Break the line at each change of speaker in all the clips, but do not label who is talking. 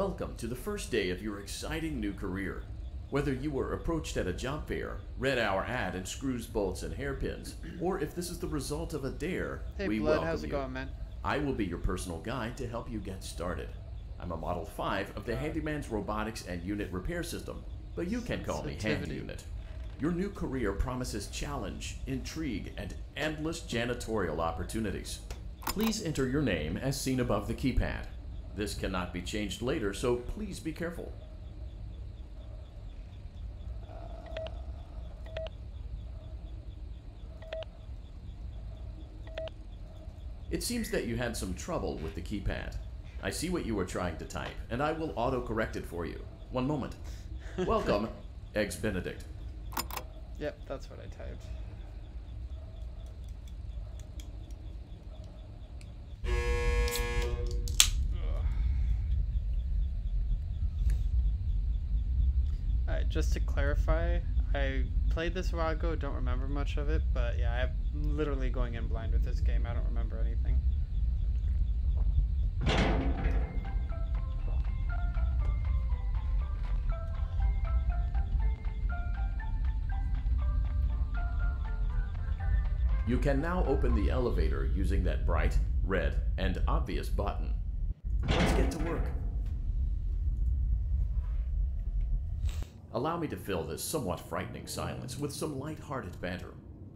Welcome to the first day of your exciting new career. Whether you were approached at a job fair, read our ad and screws, bolts, and hairpins, or if this is the result of a dare,
Hey,
we
Blood,
welcome
how's it
you.
going, man?
I will be your personal guide to help you get started. I'm a Model 5 of the Handyman's Robotics and Unit Repair System, but you can call me Handy Unit. Your new career promises challenge, intrigue, and endless janitorial opportunities. Please enter your name as seen above the keypad. This cannot be changed later, so please be careful. It seems that you had some trouble with the keypad. I see what you were trying to type, and I will auto-correct it for you. One moment. Welcome, Eggs Benedict.
Yep, that's what I typed. Alright, just to clarify, I played this a while ago, don't remember much of it, but yeah, I'm literally going in blind with this game. I don't remember anything.
You can now open the elevator using that bright, red, and obvious button. Let's get to work. Allow me to fill this somewhat frightening silence with some light-hearted banter.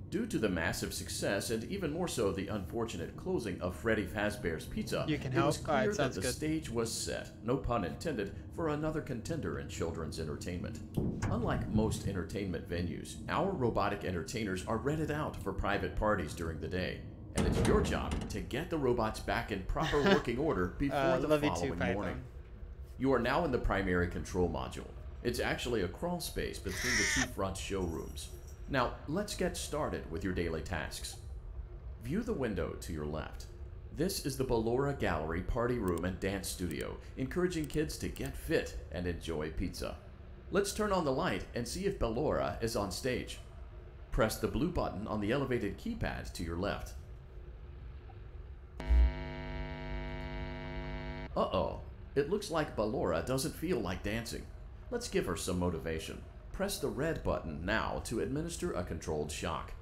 Due to the massive success, and even more so the unfortunate closing of Freddy Fazbear's Pizza,
You can
it was
help?
clear
Alright,
that the
sounds good.
stage was set, no pun intended, for another contender in children's entertainment. Unlike most entertainment venues, our robotic entertainers are rented out for private parties during the day, and it's your job to get the robots back in proper working order before the
love you
following
too, Python.
morning. You are now in the primary control module. It's actually a crawl space between the two front showrooms. Now, let's get started with your daily tasks. View the window to your left. This is the Ballora Gallery Party Room and Dance Studio, encouraging kids to get fit and enjoy pizza. Let's turn on the light and see if Ballora is on stage. Press the blue button on the elevated keypad to your left. Uh-oh, it looks like Ballora doesn't feel like dancing. Let's give her some motivation. Press the red button now to administer a controlled shock.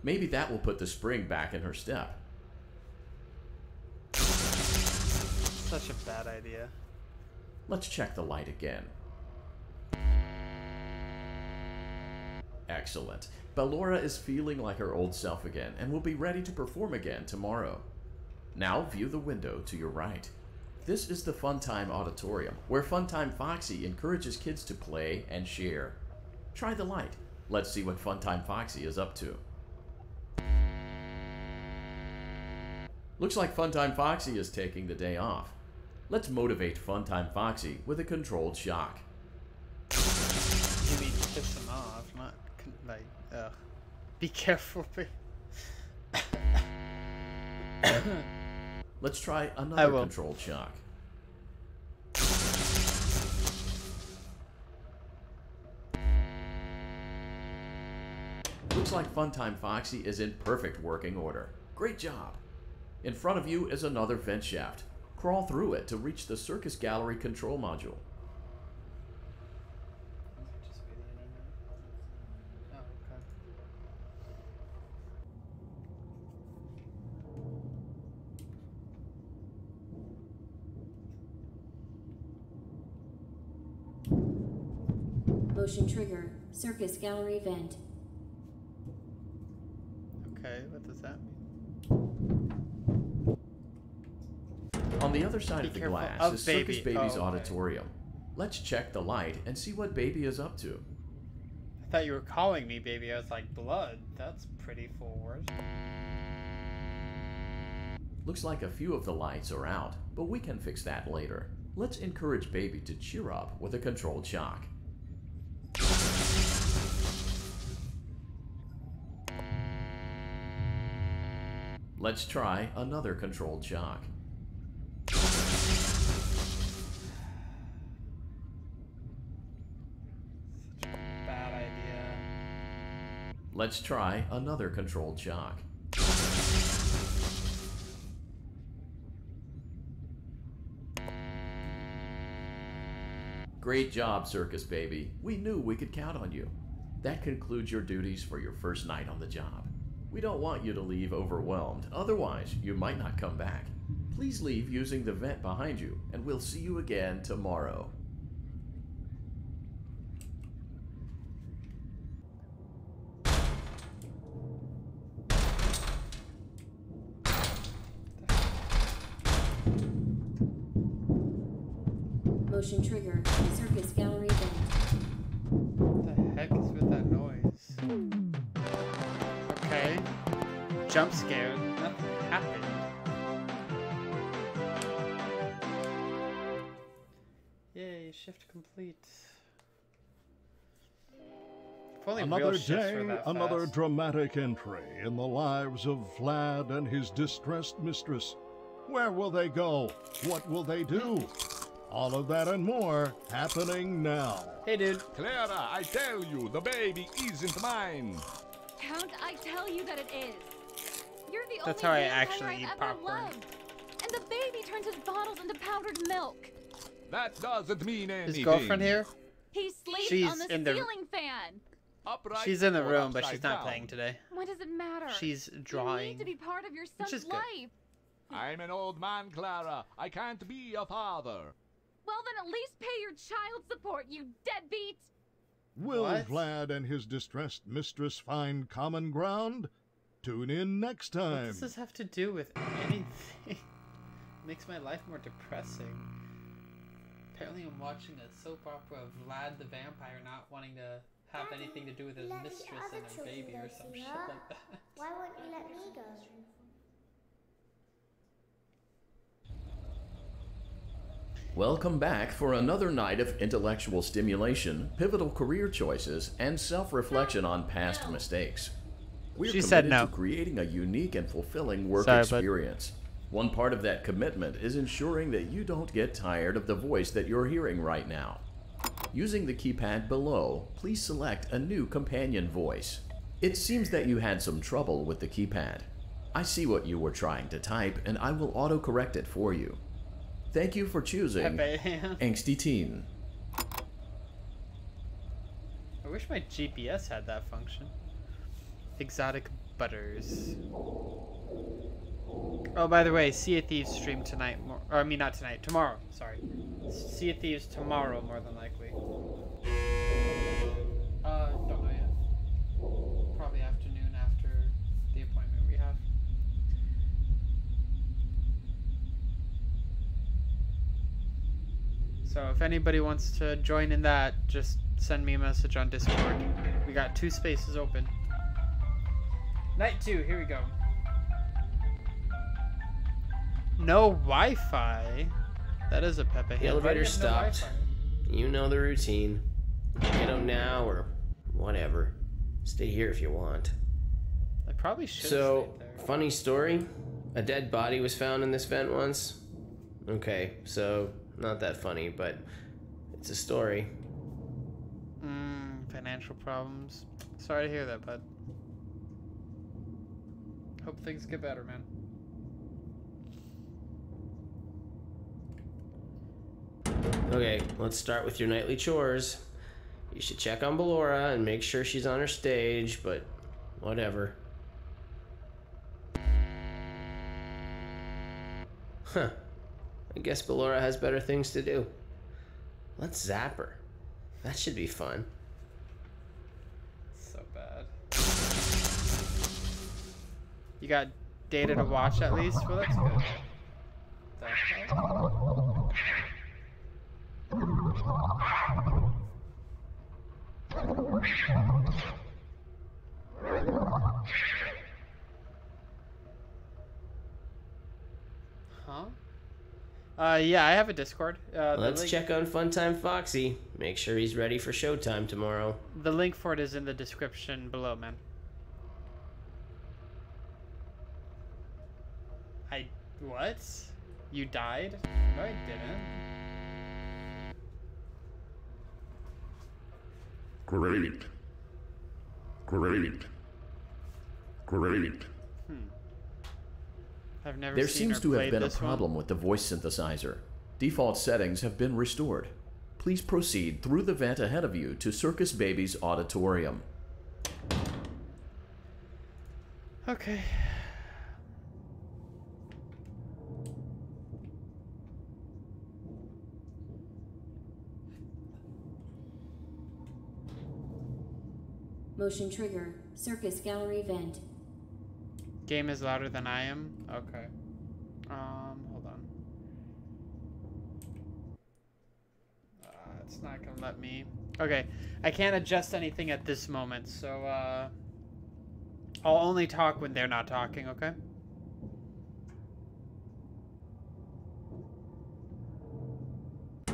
Maybe that will put the spring back in her step.
Such a bad idea.
Let's check the light again. Excellent. Ballora is feeling like her old self again and will be ready to perform again tomorrow. Now view the window to your right. This is the Funtime Auditorium, where Funtime Foxy encourages kids to play and share. Try the light. Let's see what Funtime Foxy is up to. Looks like Funtime Foxy is taking the day off. Let's motivate Funtime Foxy with a controlled shock.
You mean piss him off, not like, ugh. Be careful,
Let's try another controlled shock. Looks like Funtime Foxy is in perfect working order. Great job! In front of you is another vent shaft. Crawl through it to reach the Circus Gallery control module.
Motion trigger, Circus Gallery vent.
Okay, what does that mean?
On the other side
Be
of the
careful
glass
of
is Circus
Baby.
Baby's
Oh, okay.
auditorium. Let's check the light and see what Baby is up to.
I thought you were calling me baby. I was like, Blood? That's pretty forward.
Looks like a few of the lights are out, but we can fix that later. Let's encourage Baby to cheer up with a controlled shock. Let's try another controlled shock.
Such a bad idea.
Let's try another controlled shock. Great job, Circus Baby. We knew we could count on you. That concludes your duties for your first night on the job. We don't want you to leave overwhelmed, otherwise you might not come back. Please leave using the vent behind you, and we'll see you again tomorrow.
Motion trigger. Circus gallery vent.
What the heck is with that noise? Okay. Jump scare. Nothing happened. Yay, shift complete. If only real
Another
shifts were
day,
that
another
fast.
dramatic entry in the lives of Vlad and his distressed mistress. Where will they go? What will they do? All of that and more happening now.
Hey, dude.
Clara, I tell you, the baby isn't mine.
Count, I tell you that it is. You're the
That's
only
how I
vampire
actually
I've
eat
ever
popcorn.
loved. And the baby turns his bottles into powdered milk.
That doesn't mean anything.
His girlfriend here?
He sleeps
She's
on the
in the-
ceiling fan.
Upright
She's in the
or
room, but
upside
she's not
down?
playing today.
What does it matter?
She's
You
drawing.
need to be part of your
is
son's
good.
life.
I'm an old man, Clara. I can't be a father.
Well, then at least pay your child support, you deadbeat.
Will
What?
Vlad and his distressed mistress find common ground? Tune in next
What
time.
does this have to do with anything? Makes my life more depressing. Apparently I'm watching a soap opera of Vlad the vampire not wanting to have anything to do with his
let the
mistress
other
and her
children
baby
go
or some
see
shit
her.
like that.
Why won't you let me go?
Welcome back for another night of intellectual stimulation, pivotal career choices, and self-reflection on past mistakes. We're
She
committed
said no.
to creating a unique and fulfilling work
Sorry, bud.
experience. One part of that commitment is ensuring that you don't get tired of the voice that you're hearing right now. Using the keypad below, please select a new companion voice. It seems that you had some trouble with the keypad. I see what you were trying to type, and I will autocorrect it for you. Thank you for choosing
Pepe.
Angsty Teen.
I wish my GPS had that function. Exotic Butters. Oh, by the way, Sea of Thieves stream tonight. Or I mean, not tonight. Tomorrow. Sorry. Sea of Thieves tomorrow, more than likely. Don't know yet. Probably afternoon after the appointment we have. So if anybody wants to join in that, just send me a message on Discord. We got 2 spaces open. Night 2, here we go. No Wi-Fi? That is a Pepe.
The elevator stopped. You know the routine. Get out now or whatever. Stay here if you want.
I probably should
So,
have stayed there.
funny story. A dead body was found in this vent once. Okay, so not that funny, but it's a story.
Financial problems. Sorry to hear that, bud. Hope things get better, man.
Okay, let's start with your nightly chores. You should check on Ballora and make sure she's on her stage, but whatever. Huh. I guess Ballora has better things to do. Let's zap her. That should be fun.
So bad. You got data to watch at least? Well, that's good. The hell? Huh? Yeah, I have a Discord.
Let's check on Funtime Foxy. Make sure he's ready for showtime tomorrow.
The link for it is in the description below, man. What? You died? No, I didn't.
Great.
I've never
There
seen
seems
or
to have
played
been a
this one.
problem with the voice synthesizer. Default settings have been restored. Please proceed through the vent ahead of you to Circus Baby's auditorium.
Okay.
Motion trigger. Circus gallery vent.
Game is louder than I am? Okay. Hold on. It's not gonna let me. Okay, I can't adjust anything at this moment, so, I'll only talk when they're not talking, okay?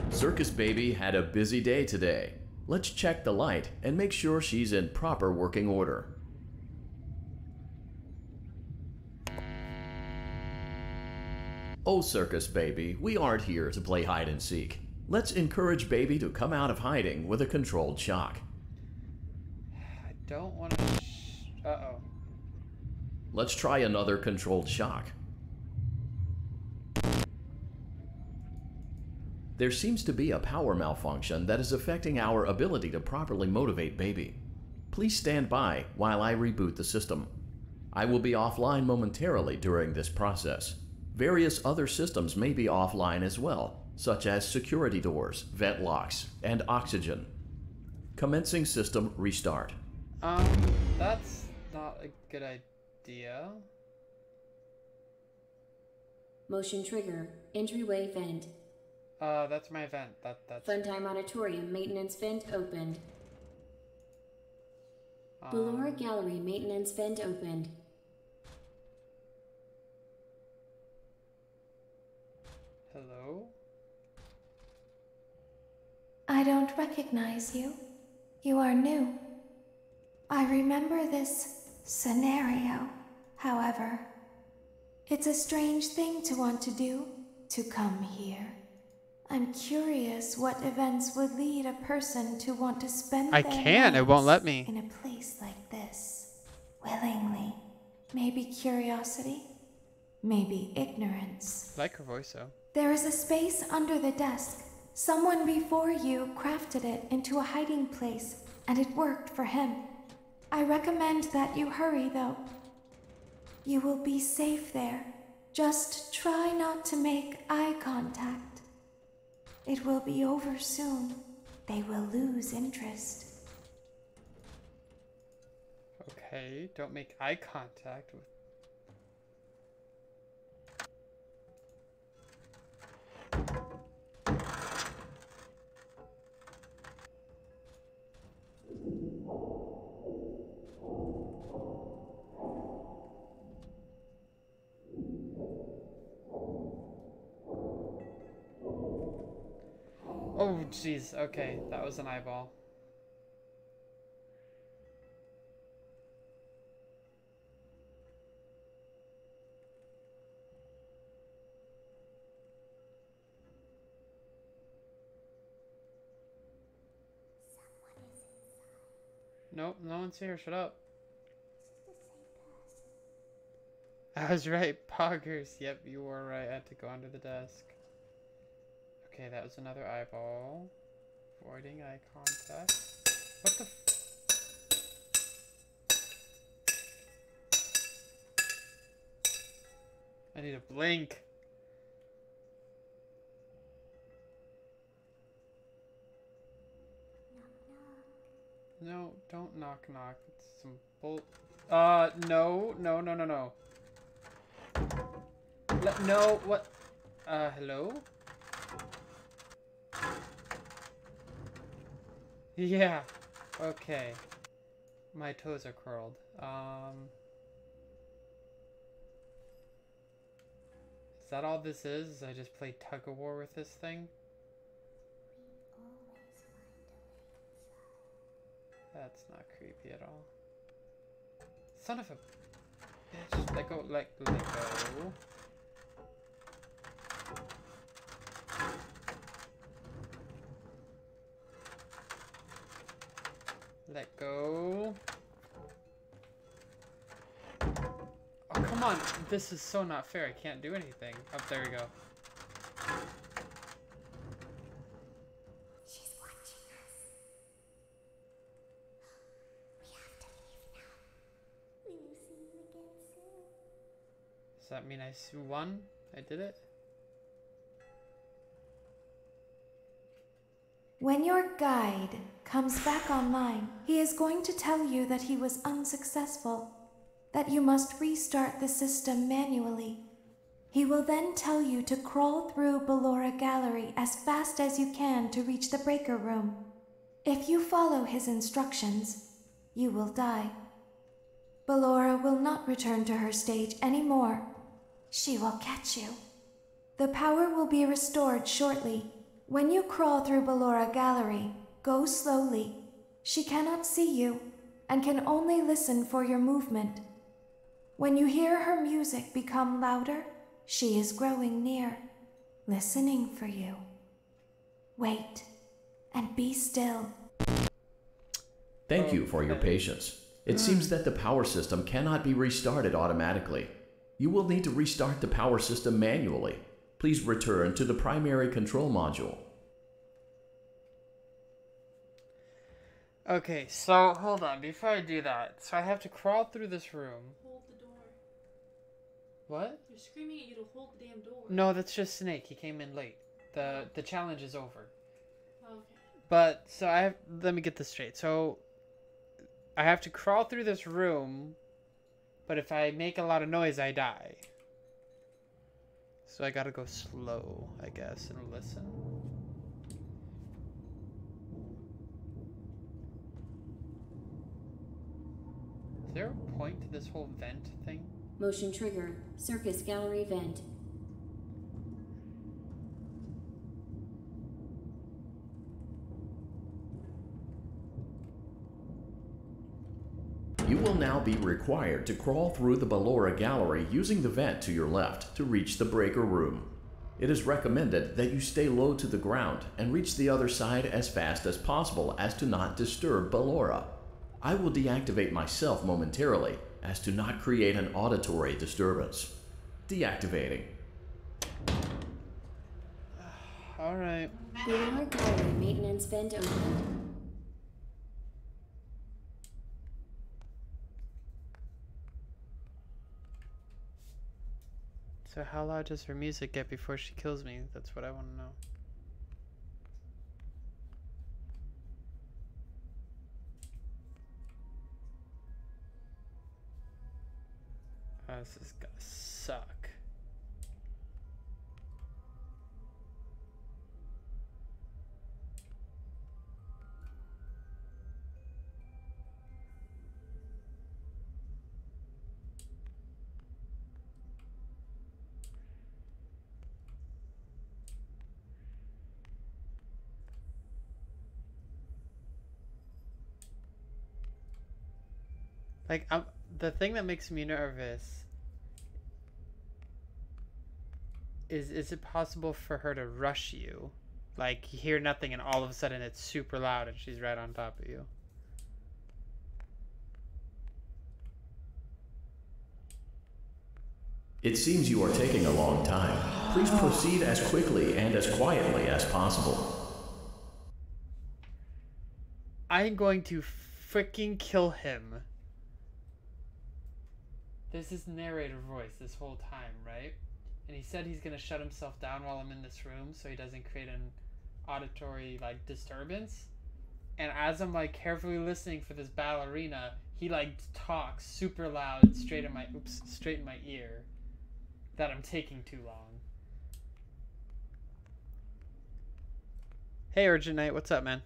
Circus Baby had a busy day today. Let's check the light and make sure she's in proper working order. Oh, Circus Baby, we aren't here to play hide and seek. Let's encourage Baby to come out of hiding with a controlled shock.
I don't want to... Uh-oh.
Let's try another controlled shock. There seems to be a power malfunction that is affecting our ability to properly motivate Baby. Please stand by while I reboot the system. I will be offline momentarily during this process. Various other systems may be offline as well, such as security doors, vent locks, and oxygen. Commencing system restart.
That's not a good idea.
Motion trigger. Entryway vent.
That's my vent. That's...
Funtime auditorium maintenance vent opened. Ballora gallery maintenance vent opened.
Hello?
I don't recognize you. You are new. I remember this scenario, however. It's a strange thing to want to do, to come here. I'm curious what events would lead a person to want to spend
I
their
can't, it won't let me.
in a place like this. Willingly. Maybe curiosity, maybe ignorance.
I like her voice, though.
There is a space under the desk. Someone before you crafted it into a hiding place, and it worked for him. I recommend that you hurry, though. You will be safe there. Just try not to make eye contact. It will be over soon. They will lose interest.
Okay, don't make eye contact with... Oh, jeez. Okay, that was an eyeball. Nope, no one's here. Shut up. I was right. Poggers. Yep, you were right. I had to go under the desk. Okay, that was another eyeball. Avoiding eye contact. What the I need a blink. No, don't knock knock. It's some bull... no. No, what? Hello? Yeah. Okay. My toes are curled. Is that all this is? I just play tug of war with this thing? That's not creepy at all. Son of a bitch. Let go. Let go. Let go. Oh, come on. This is so not fair. I can't do anything. Oh, there we go.
She's
that mean I won? I did it?
When your guide comes back online, he is going to tell you that he was unsuccessful, that you must restart the system manually. He will then tell you to crawl through Ballora Gallery as fast as you can to reach the breaker room. If you follow his instructions, you will die. Ballora will not return to her stage anymore. She will catch you. The power will be restored shortly. When you crawl through Ballora Gallery, go slowly. She cannot see you and can only listen for your movement. When you hear her music become louder, she is growing near, listening for you. Wait and be still.
Thank you for your patience. It seems that the power system cannot be restarted automatically. You will need to restart the power system manually. Please return to the primary control module.
Okay, so hold on. Before I do that, so I have to crawl through this room.
Hold the door.
What?
They're screaming at you to hold the damn door.
No, that's just Snake. He came in late. The challenge is over.
Okay.
But so let me get this straight. So I have to crawl through this room, but if I make a lot of noise, I die. So I gotta go slow, I guess, and listen. Is there a point to this whole vent thing?
Motion trigger. Circus gallery vent.
You will now be required to crawl through the Ballora Gallery using the vent to your left to reach the breaker room. It is recommended that you stay low to the ground and reach the other side as fast as possible as to not disturb Ballora. I will deactivate myself momentarily as to not create an auditory disturbance. Deactivating.
Alright.
Ballora gallery maintenance vent opened.
So how loud does her music get before she kills me? That's what I want to know. Oh, this is gonna suck. Like, the thing that makes me nervous is it possible for her to rush you? Like, you hear nothing and all of a sudden it's super loud and she's right on top of you.
It seems you are taking a long time. Please proceed as quickly and as quietly as possible.
I'm going to freaking kill him. There's this narrator voice this whole time, right? And he said he's gonna shut himself down while I'm in this room so he doesn't create an auditory, like, disturbance. And as I'm, like, carefully listening for this ballerina, he, like, talks super loud straight in my ear that I'm taking too long. Hey, Urgent Knight, what's up, man?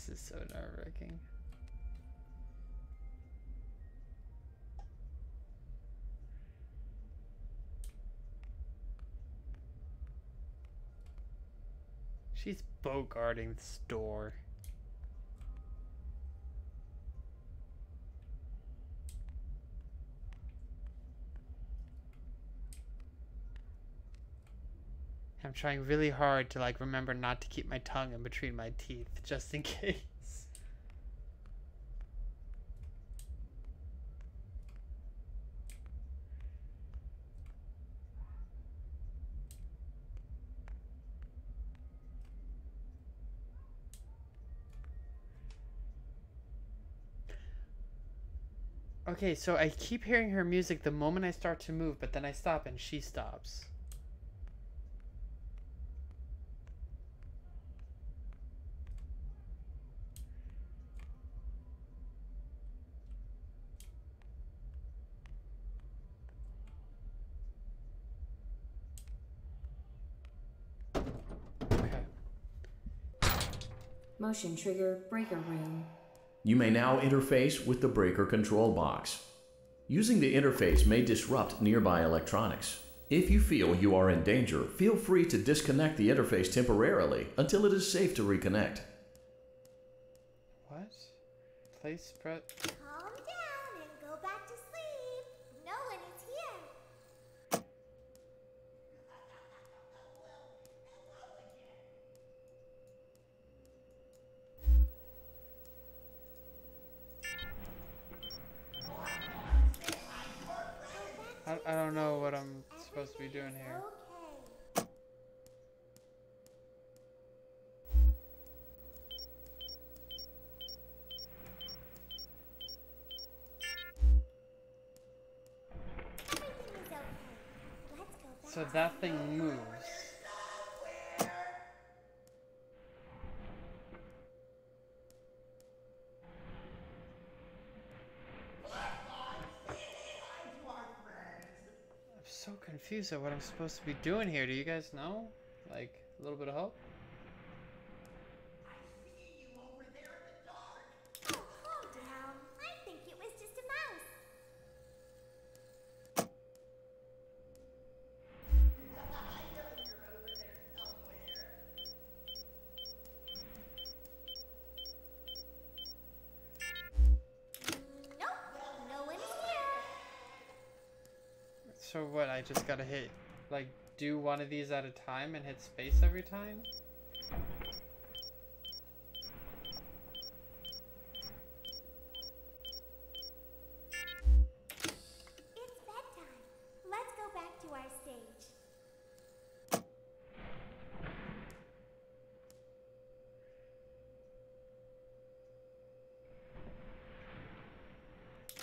This is so nerve-wracking. She's bogarting this door. I'm trying really hard to like remember not to keep my tongue in between my teeth, just in case. Okay, so I keep hearing her music the moment I start to move, but then I stop and she stops. Okay.
Motion trigger breaker room.
You may now interface with the breaker control box. Using the interface may disrupt nearby electronics. If you feel you are in danger, feel free to disconnect the interface temporarily until it is safe to reconnect.
What? Place press.
Calm down and go back to sleep. No one is here.
I don't know what I'm supposed to be doing here.
Okay. Everything is okay. Let's go back.
So that thing moves. I'm so confused at what I'm supposed to be doing here. Do you guys know? Like, a little bit of help?
Oh, calm down. I think it was just a mouse. Nope, no one is here.
So what, I just gotta hit, like, do one of these at a time and hit space every time?
It's bedtime. Let's go back to our stage.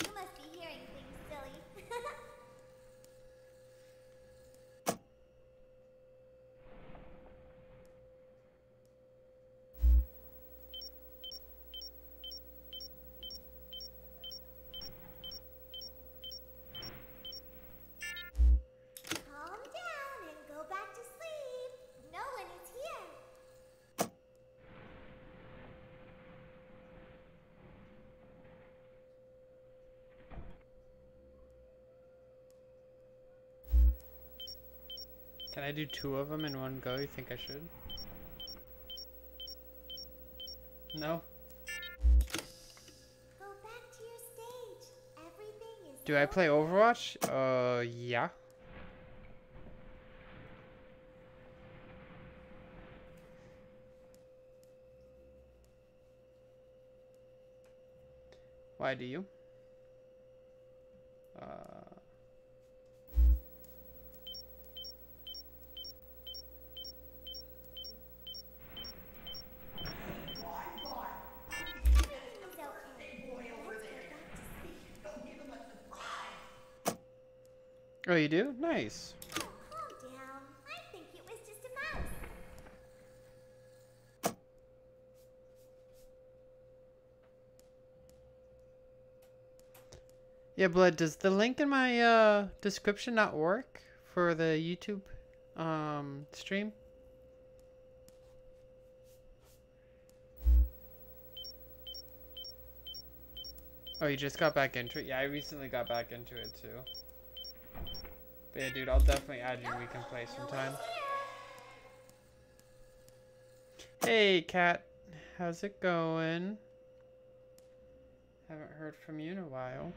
You must be hearing things, silly. Calm down and go back to sleep. No one is here.
Can I do 2 of them in one go? You think I should? No?
Go back to your stage. Everything is
Do I play Overwatch? Yeah. Why do you?
Everything is okay. Let's go back to sleep.
Oh, you do? Nice.
Oh, calm down. I think it was just a mouse.
Yeah, Blood, does the link in my description not work for the YouTube stream? Oh, you just got back into it? Yeah, I recently got back into it too. But yeah, dude, I'll definitely add you and we can play sometime. Hey, Kat. How's it going? Haven't heard from you in a while.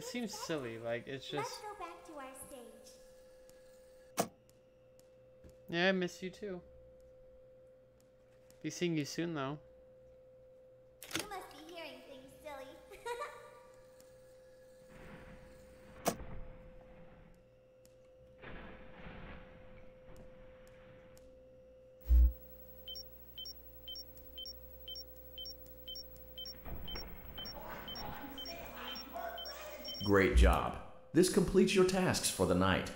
This seems silly. Like, it's
Let's
just...
go back to our stage.
Yeah, I miss you too. Be seeing you soon, though.
You must be hearing things, silly.
Great job. This completes your tasks for the night.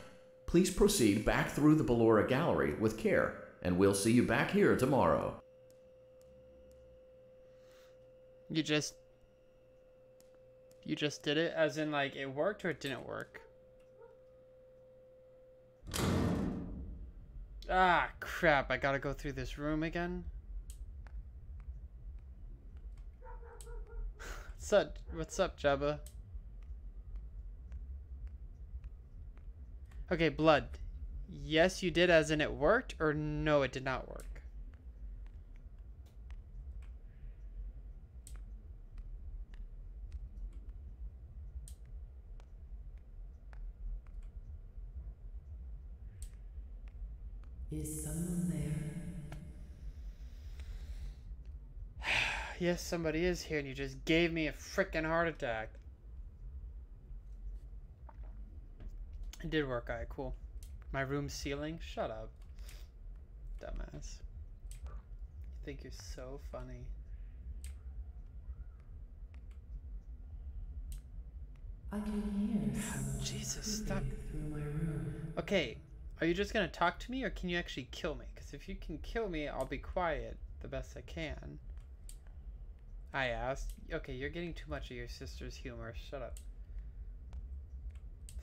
Please proceed back through the Ballora Gallery with care, and we'll see you back here tomorrow.
You just did it? As in, like, it worked or it didn't work? Ah, crap. I gotta go through this room again. What's up, Jabba? Okay, blood. Yes, you did, as in it worked, or no, it did not work?
Is someone there?
Yes, somebody is here, and you just gave me a frickin' heart attack. It did work. Alright, cool. My room ceiling? Shut up. Dumbass. You think you're so funny.
I can hear someone
Jesus, stop.
through my room.
Okay, are you just gonna talk to me, or can you actually kill me? Because if you can kill me, I'll be quiet the best I can. I asked. Okay, you're getting too much of your sister's humor. Shut up.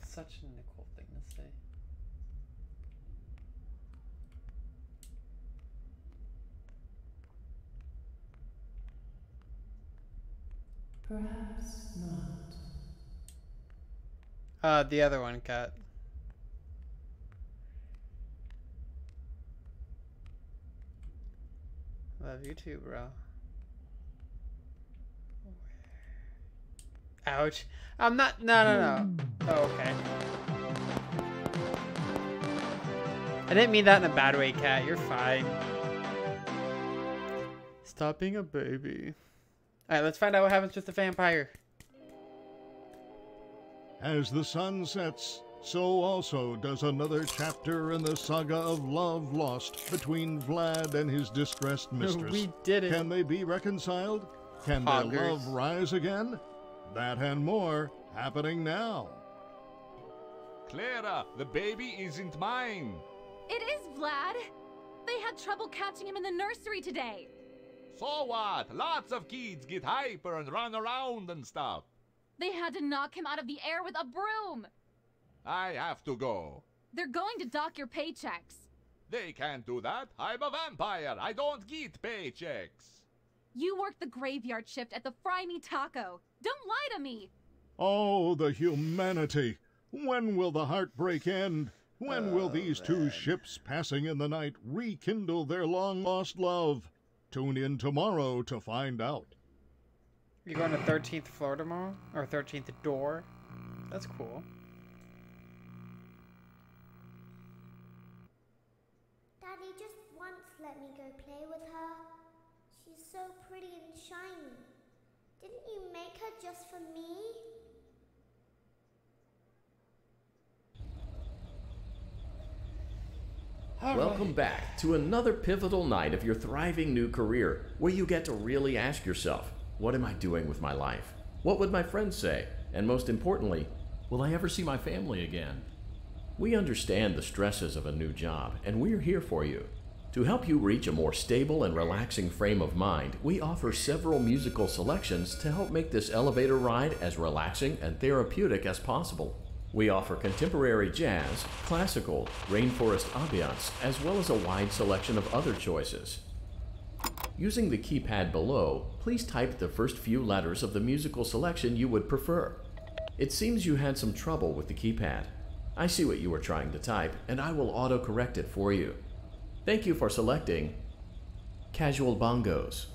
Such a Nicole thing to say.
Perhaps not.
The other one, Kat. Love you too, bro. Ouch. I'm not. No. Oh, okay. I didn't mean that in a bad way, Kat. You're fine. Stop being a baby. Alright, let's find out what happens with the vampire.
As the sun sets, so also does another chapter in the saga of love lost between Vlad and his distressed mistress.
We did it.
Can they be reconciled? Can
Hoggers.
their love rise again? That and more happening now.
Clara, the baby isn't mine.
It is, Vlad. They had trouble catching him in the nursery today.
So what? Lots of kids get hyper and run around and stuff.
They had to knock him out of the air with a broom.
I have to go.
They're going to dock your paychecks.
They can't do that. I'm a vampire. I don't get paychecks.
You work the graveyard shift at the Fry Me Taco. Don't lie to me.
Oh, the humanity! When will the heartbreak end? When will these two ships passing in the night rekindle their long-lost love? Tune in tomorrow to find out.
You going to 13th floor tomorrow? Or 13th door? That's cool.
Daddy just once let me go play with her. She's so pretty and shiny. Didn't you make her just for me?
Welcome back to another pivotal night of your thriving new career, where you get to really ask yourself, what am I doing with my life? What would my friends say? And most importantly, will I ever see my family again? We understand the stresses of a new job, and we're here for you. To help you reach a more stable and relaxing frame of mind, we offer several musical selections to help make this elevator ride as relaxing and therapeutic as possible. We offer contemporary jazz, classical, rainforest ambiance, as well as a wide selection of other choices. Using the keypad below, please type the first few letters of the musical selection you would prefer. It seems you had some trouble with the keypad. I see what you were trying to type, and I will auto-correct it for you. Thank you for selecting Casual Bongos.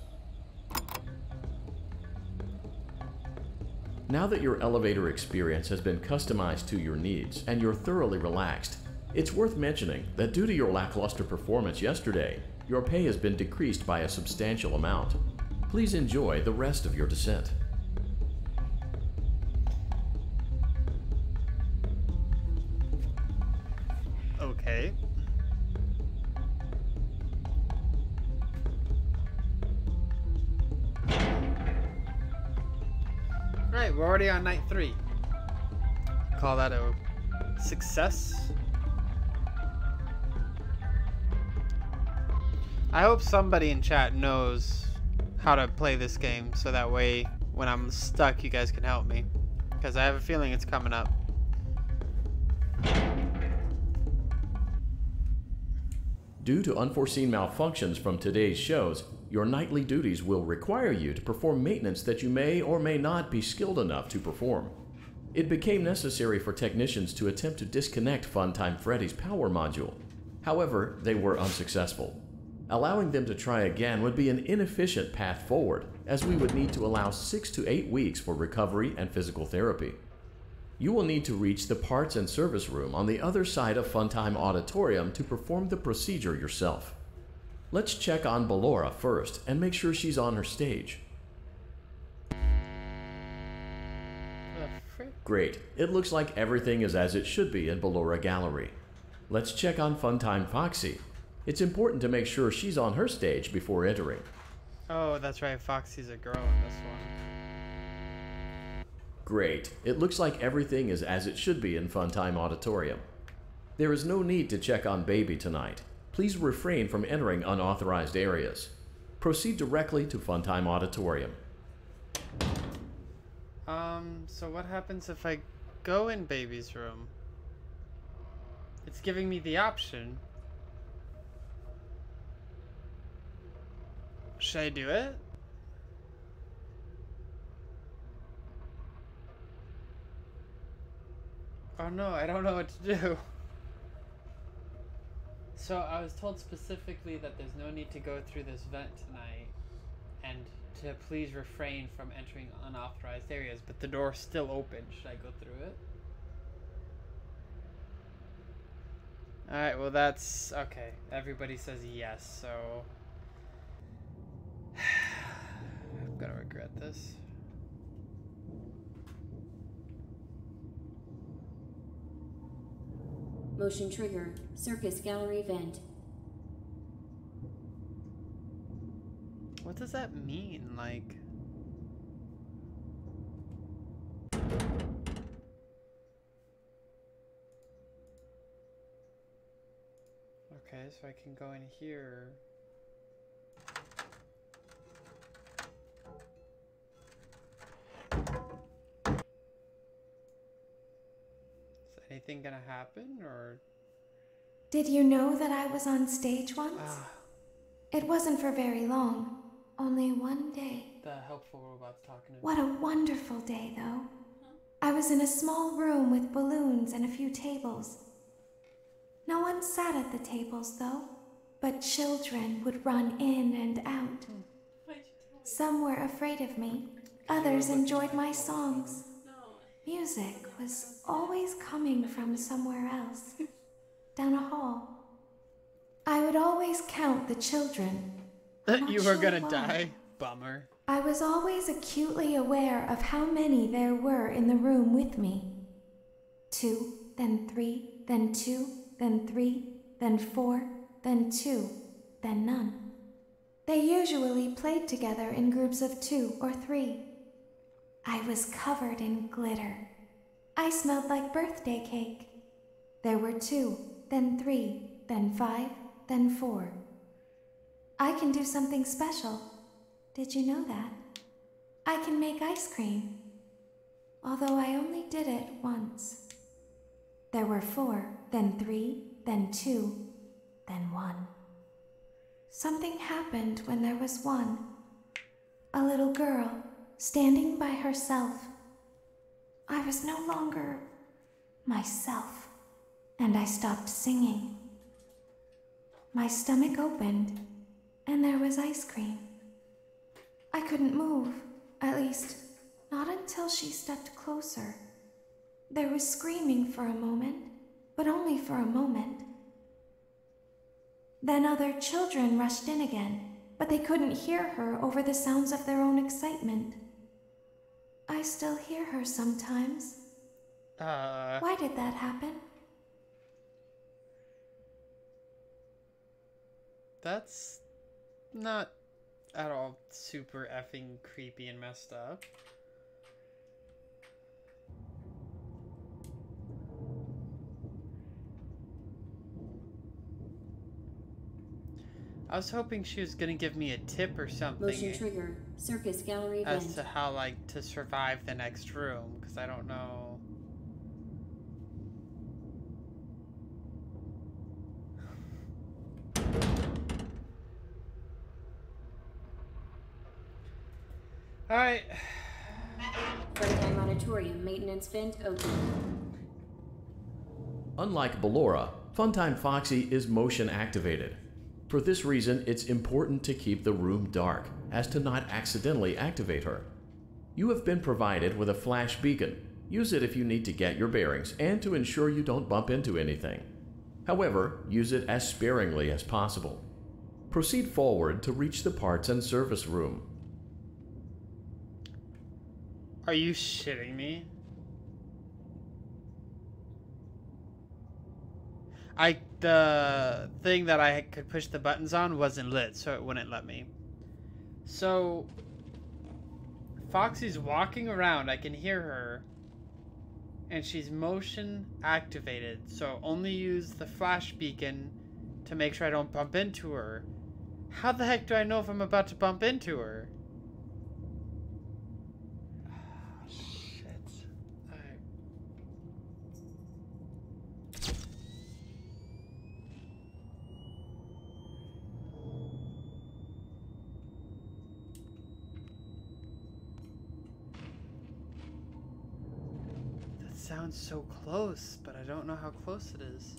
Now that your elevator experience has been customized to your needs and you're thoroughly relaxed, it's worth mentioning that due to your lackluster performance yesterday, your pay has been decreased by a substantial amount. Please enjoy the rest of your descent.
Okay. Right, we're already on night 3. Call that a success. I hope somebody in chat knows how to play this game so that way when I'm stuck you guys can help me. Because I have a feeling it's coming up.
Due to unforeseen malfunctions from today's shows, your nightly duties will require you to perform maintenance that you may or may not be skilled enough to perform. It became necessary for technicians to attempt to disconnect Funtime Freddy's power module. However, they were unsuccessful. Allowing them to try again would be an inefficient path forward, as we would need to allow 6 to 8 weeks for recovery and physical therapy. You will need to reach the parts and service room on the other side of Funtime Auditorium to perform the procedure yourself. Let's check on Ballora first and make sure she's on her stage. Great. It looks like everything is as it should be in Ballora Gallery. Let's check on Funtime Foxy. It's important to make sure she's on her stage before entering.
Oh, that's right. Foxy's a girl in this one.
Great. It looks like everything is as it should be in Funtime Auditorium. There is no need to check on Baby tonight. Please refrain from entering unauthorized areas. Proceed directly to Funtime Auditorium.
So what happens if I go in Baby's room? It's giving me the option. Should I do it? Oh no, I don't know what to do. So I was told specifically that there's no need to go through this vent tonight and to please refrain from entering unauthorized areas, but the door's still open. Should I go through it? Alright, well that's... okay. Everybody says yes, so... I'm gonna regret this.
Motion trigger. Circus gallery vent.
What does that mean? Like... okay, so I can go in here. Is anything gonna happen, or...?
Did you know that I was on stage once? It wasn't for very long. Only one day.
The helpful robot's talking to me.
What a wonderful day, though. I was in a small room with balloons and a few tables. No one sat at the tables, though, but children would run in and out. Some were afraid of me. Others enjoyed my songs. Music was always coming from somewhere else, down a hall. I would always count the children.
You were gonna die? Bummer.
I was always acutely aware of how many there were in the room with me. 2, then 3, then 2, then 3, then 4, then 2, then none. They usually played together in groups of 2 or 3. I was covered in glitter. I smelled like birthday cake. There were 2, then 3, then 5, then 4. I can do something special. Did you know that? I can make ice cream. Although I only did it once. There were 4, then 3, then 2, then 1. Something happened when there was 1. A little girl, standing by herself. I was no longer myself, and I stopped singing. My stomach opened, and there was ice cream. I couldn't move, at least, Not until she stepped closer. There was screaming for a moment, but only for a moment. Then other children rushed in again, but they couldn't hear her over the sounds of their own excitement. I still hear her sometimes. Why did that happen?
That's not at all super effing creepy and messed up. I was hoping she was gonna give me a tip or something.
Motion trigger. Circus gallery
as
vent.
to how, like, to survive the next room, because I don't know. Alright.
Funtime auditorium maintenance vent open.
Unlike Ballora, Funtime Foxy is motion activated. For this reason, it's important to keep the room dark, as to not accidentally activate her. You have been provided with a flash beacon. Use it if you need to get your bearings and to ensure you don't bump into anything. However, use it as sparingly as possible. Proceed forward to reach the parts and service room.
Are you shitting me? The thing that I could push the buttons on wasn't lit, so it wouldn't let me. So Foxy's walking around, I can hear her, and she's motion activated, so only use the flash beacon to make sure I don't bump into her. How the heck do I know if I'm about to bump into her? Sounds so close, but I don't know how close it is.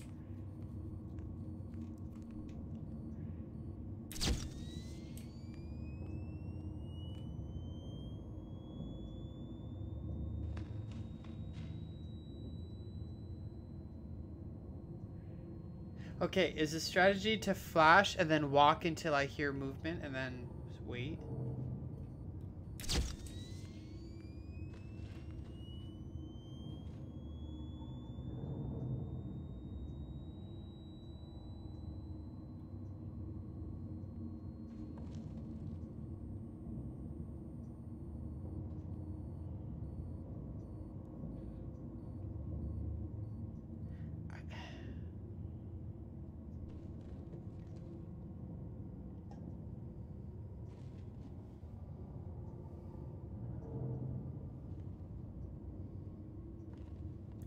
Okay, is the strategy to flash and then walk until I hear movement and then just wait?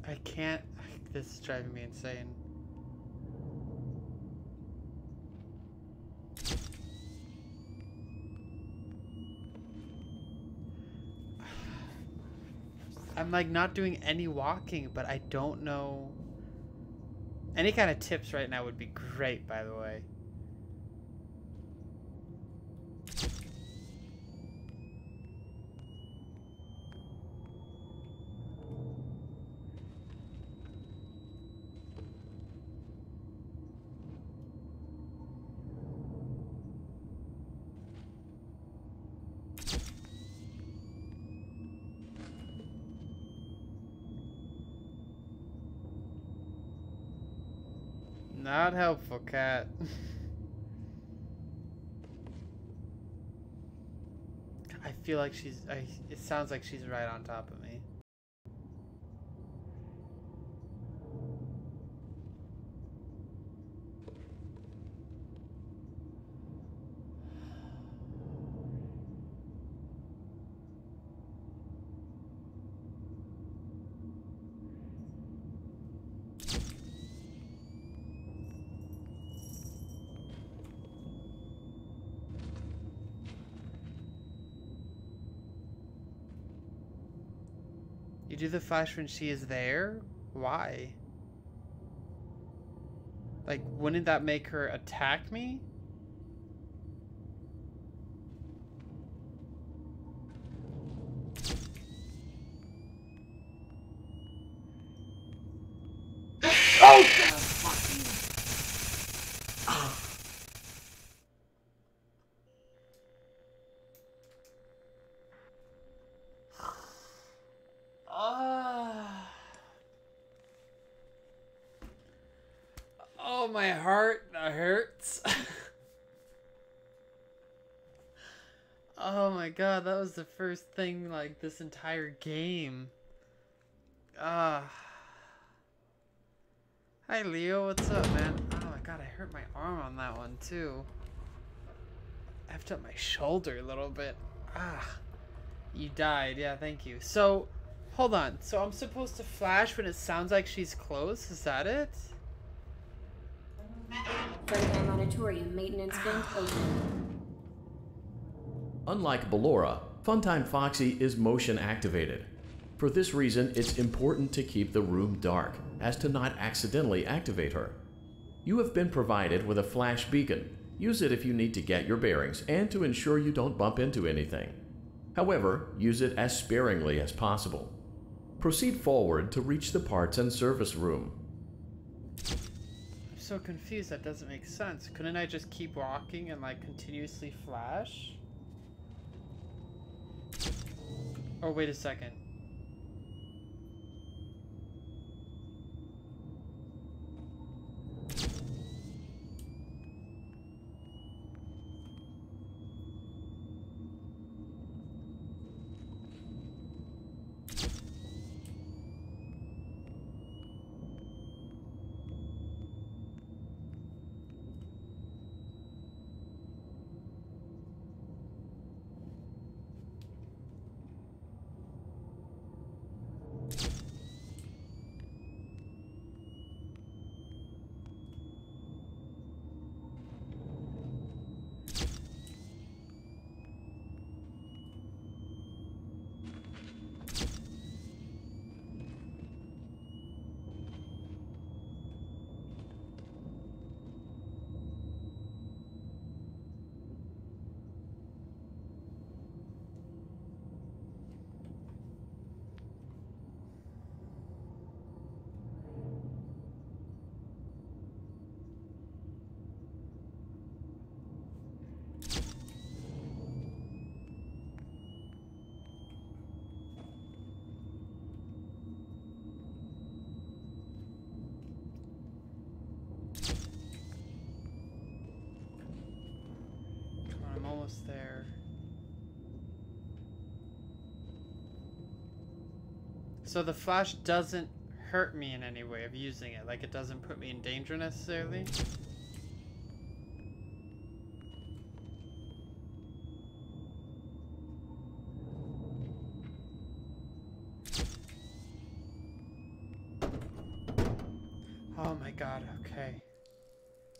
I can't. This is driving me insane. I'm like not doing any walking, but I don't know. Any kind of tips right now would be great, by the way. Not helpful, cat. I feel like it sounds like she's right on top of me. You do the flash when she is there? Why? Like, wouldn't that make her attack me? Oh, my heart, that hurts. Oh my god, that was the first thing like this entire game. Hi Leo, what's up, man? Oh my god, I hurt my arm on that one too. I effed up my shoulder a little bit. You died, yeah, thank you. So, hold on. So I'm supposed to flash when it sounds like she's close? Is that it?
Funtime auditorium maintenance vent open.
Unlike Ballora, Funtime Foxy is motion activated. For this reason, it's important to keep the room dark, as to not accidentally activate her. You have been provided with a flash beacon. Use it if you need to get your bearings and to ensure you don't bump into anything. However, use it as sparingly as possible. Proceed forward to reach the parts and service room.
I'm so confused, that doesn't make sense. Couldn't I just keep walking and like continuously flash? Oh, wait a second. I'm almost there. So the flash doesn't hurt me in any way of using it, like it doesn't put me in danger necessarily? Oh my god, okay.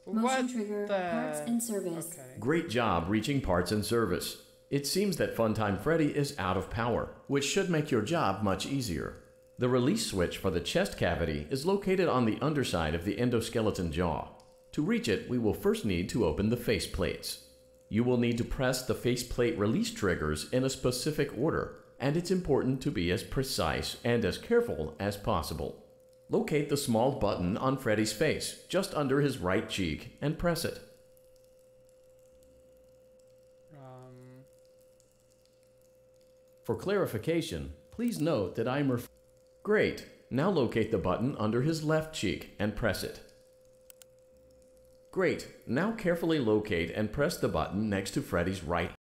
Motion trigger, parts and service.
Okay.
Great job reaching parts and service. It seems that Funtime Freddy is out of power, which should make your job much easier. The release switch for the chest cavity is located on the underside of the endoskeleton jaw. To reach it, we will first need to open the face plates. You will need to press the faceplate release triggers in a specific order, and it's important to be as precise and as careful as possible. Locate the small button on Freddy's face, just under his right cheek, and press it. For clarification, please note that I'm Great. Now locate the button under his left cheek and press it. Great. Now carefully locate and press the button next to Freddy's right.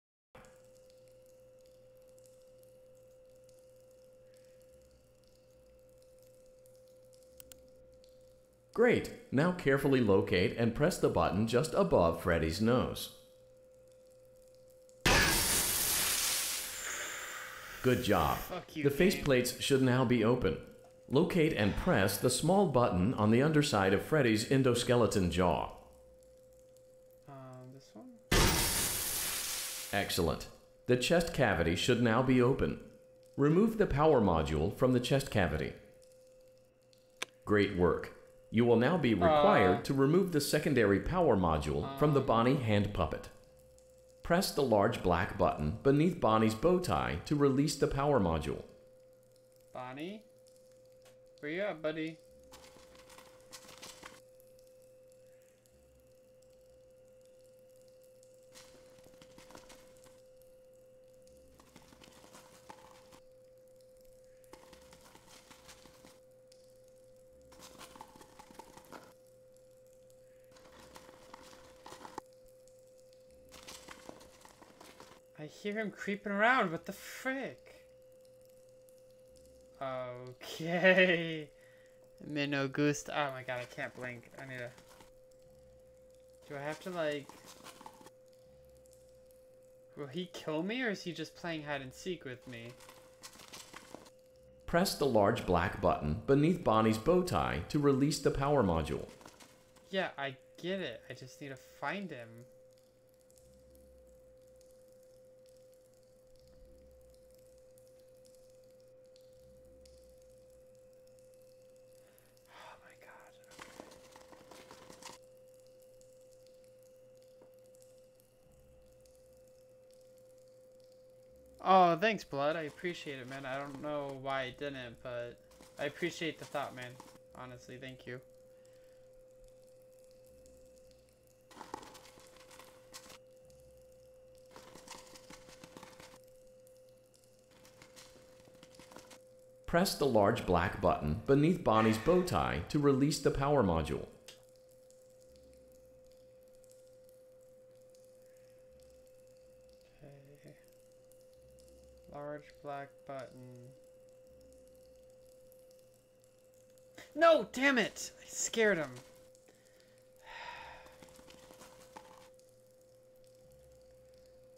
Great. Now carefully locate and press the button just above Freddy's nose. Good job. The faceplates should now be open. Locate and press the small button on the underside of Freddy's endoskeleton jaw.
This one?
Excellent. The chest cavity should now be open. Remove the power module from the chest cavity. Great work. You will now be required to remove the secondary power module from the Bonnie hand puppet. Press the large black button beneath Bonnie's bow tie to release the power module.
Bonnie? Where you at, buddy? I hear him creeping around. What the frick? Okay. Minnow goose. Oh my god, I can't blink. I need to... Do I have to, like... Will he kill me, or is he just playing hide and seek with me?
Press the large black button beneath Bonnie's bow tie to release the power module.
Yeah, I get it. I just need to find him. Oh my god. Okay. Oh, thanks, Blood. I appreciate it, man. I don't know why I didn't, but I appreciate the thought, man. Honestly, thank you.
Press the large black button beneath Bonnie's bow tie to release the power module.
Okay. Large black button. No, damn it! I scared him.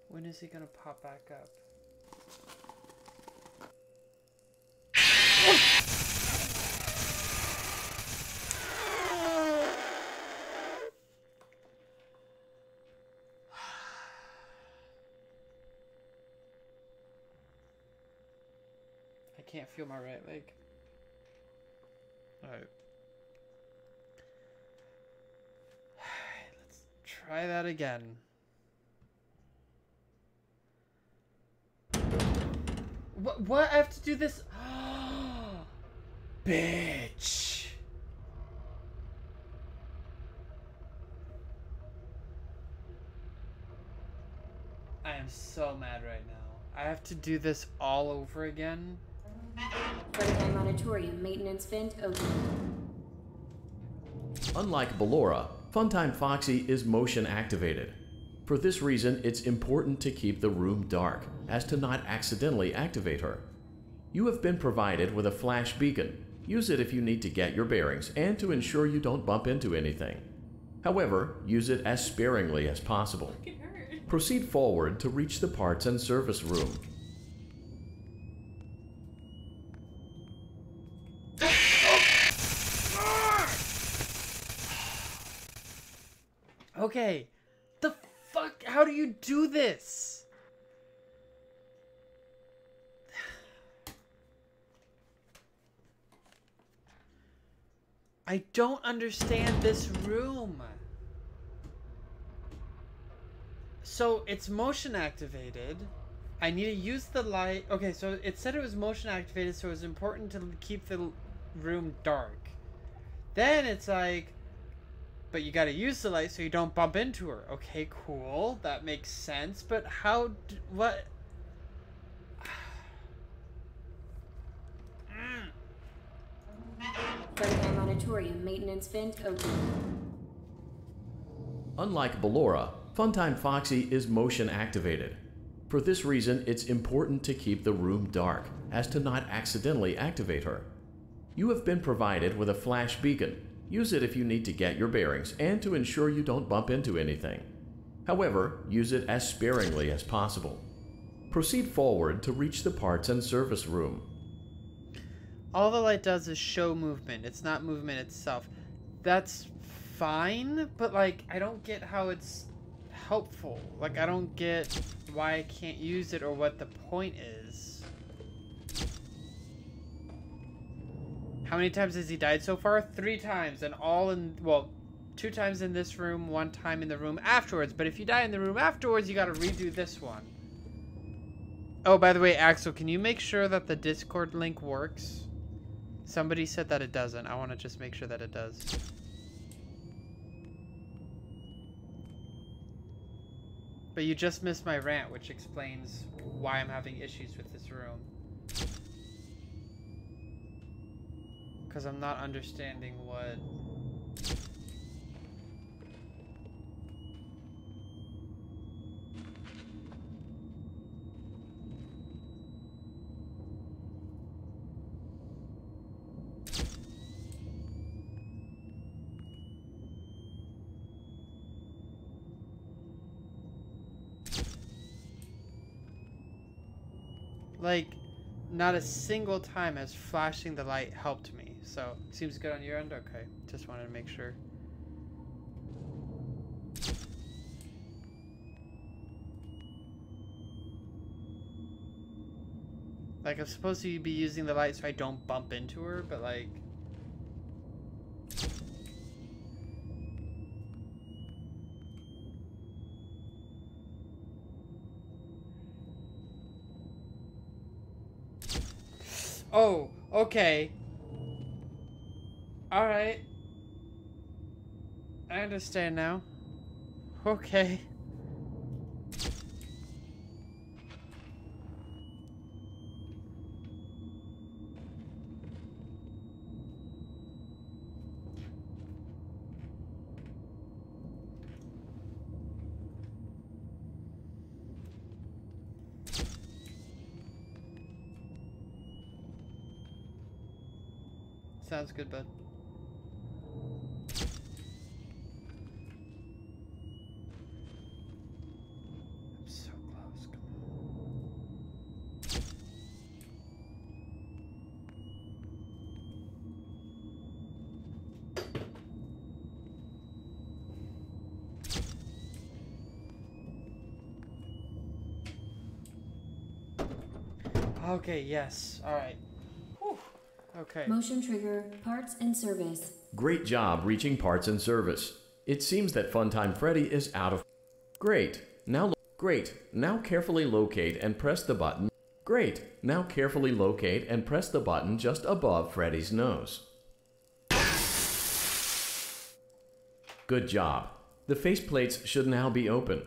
When is he gonna pop back up? I can't feel my right leg. Alright. Let's try that again. What? I have to do this? Bitch. I am so mad right now. I have to do this all over again.
Funtime auditorium maintenance vent open.
Unlike Ballora, Funtime Foxy is motion activated. For this reason, it's important to keep the room dark, as to not accidentally activate her. You have been provided with a flash beacon. Use it if you need to get your bearings and to ensure you don't bump into anything. However, use it as sparingly as possible. Proceed forward to reach the parts and service room.
Okay. The fuck? How do you do this? I don't understand this room. So it's motion activated. I need to use the light. Okay, so it said it was motion activated, so it was important to keep the room dark. Then it's like, but you gotta use the light so you don't bump into her. Okay, cool. That makes sense. But how? What?
Funtime auditorium maintenance vent open.
Unlike Ballora, Funtime Foxy is motion activated. For this reason, it's important to keep the room dark, as to not accidentally activate her. You have been provided with a flash beacon. Use it if you need to get your bearings and to ensure you don't bump into anything. However, use it as sparingly as possible. Proceed forward to reach the parts and service room.
All the light does is show movement. It's not movement itself. That's fine, but like, I don't get how it's helpful. Like, I don't get why I can't use it or what the point is. How many times has he died so far? 3 times, and all in, well, 2 times in this room, 1 time in the room afterwards. But if you die in the room afterwards, you gotta redo this one. Oh, by the way, Axel, can you make sure that the Discord link works? Somebody said that it doesn't. I want to just make sure that it does. But you just missed my rant, which explains why I'm having issues with this room. Because I'm not understanding what... like, not a single time has flashing the light helped me. So, seems good on your end? Okay, just wanted to make sure. Like, I'm supposed to be using the light so I don't bump into her, but like... Oh, okay. Alright. I understand now. Okay. Sounds good, bud. I'm so close. Come on. Okay, yes. Alright. Okay.
Motion trigger, parts and service.
Great job reaching parts and service. It seems that Funtime Freddy is out of... Great. Now carefully locate and press the button. Great. Now carefully locate and press the button just above Freddy's nose. Good job. The faceplates should now be open.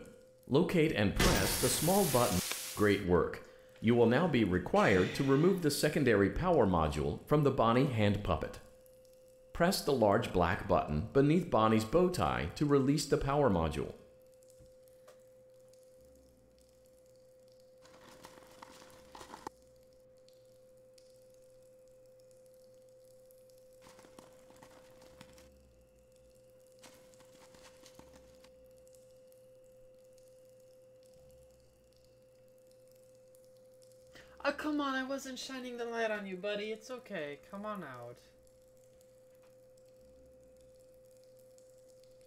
Locate and press the small button. Great work. You will now be required to remove the secondary power module from the Bonnie hand puppet. Press the large black button beneath Bonnie's bow tie to release the power module.
Oh, come on, I wasn't shining the light on you, buddy. It's okay. Come on out.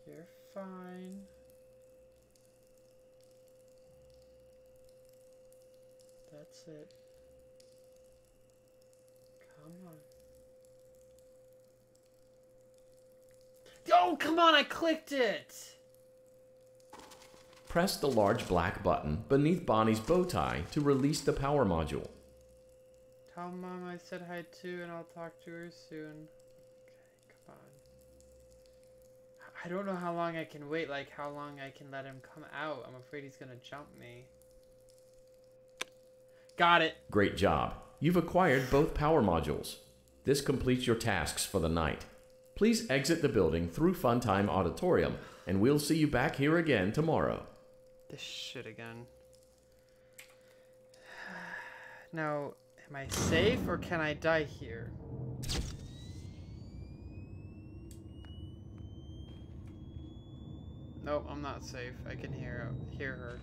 You're fine. That's it. Come on. Oh, come on, I clicked it!
Press the large black button beneath Bonnie's bow tie to release the power module.
Tell Mom I said hi too, and I'll talk to her soon. Okay, come on. I don't know how long I can wait, like how long I can let him come out. I'm afraid he's gonna jump me. Got it.
Great job. You've acquired both power modules. This completes your tasks for the night. Please exit the building through Funtime Auditorium, and we'll see you back here again tomorrow.
This shit again. Now, am I safe or can I die here? Nope, I'm not safe. I can hear her.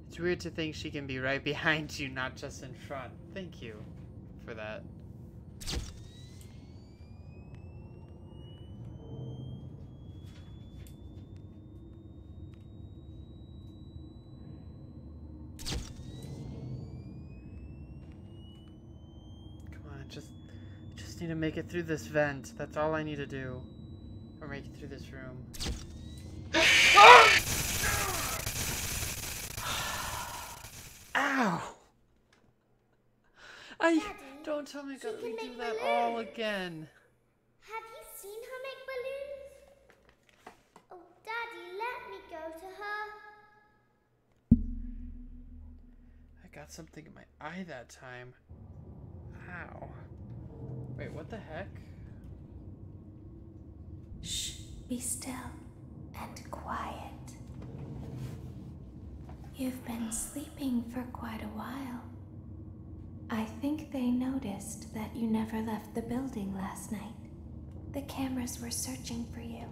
It's weird to think she can be right behind you, not just in front. Thank you for that. Come on, I just need to make it through this vent. That's all I need to do. Or make it through this room. Ah! Ow!
Daddy,
Don't tell me I
she
gotta
can
redo
make
that all
balloons.
again.
Have you seen her make balloons? Oh, Daddy, let me go to her.
I got something in my eye that time. Ow. Wait, what the heck?
Shh, be still and quiet. You've been sleeping for quite a while. I think they noticed that you never left the building last night. The cameras were searching for you,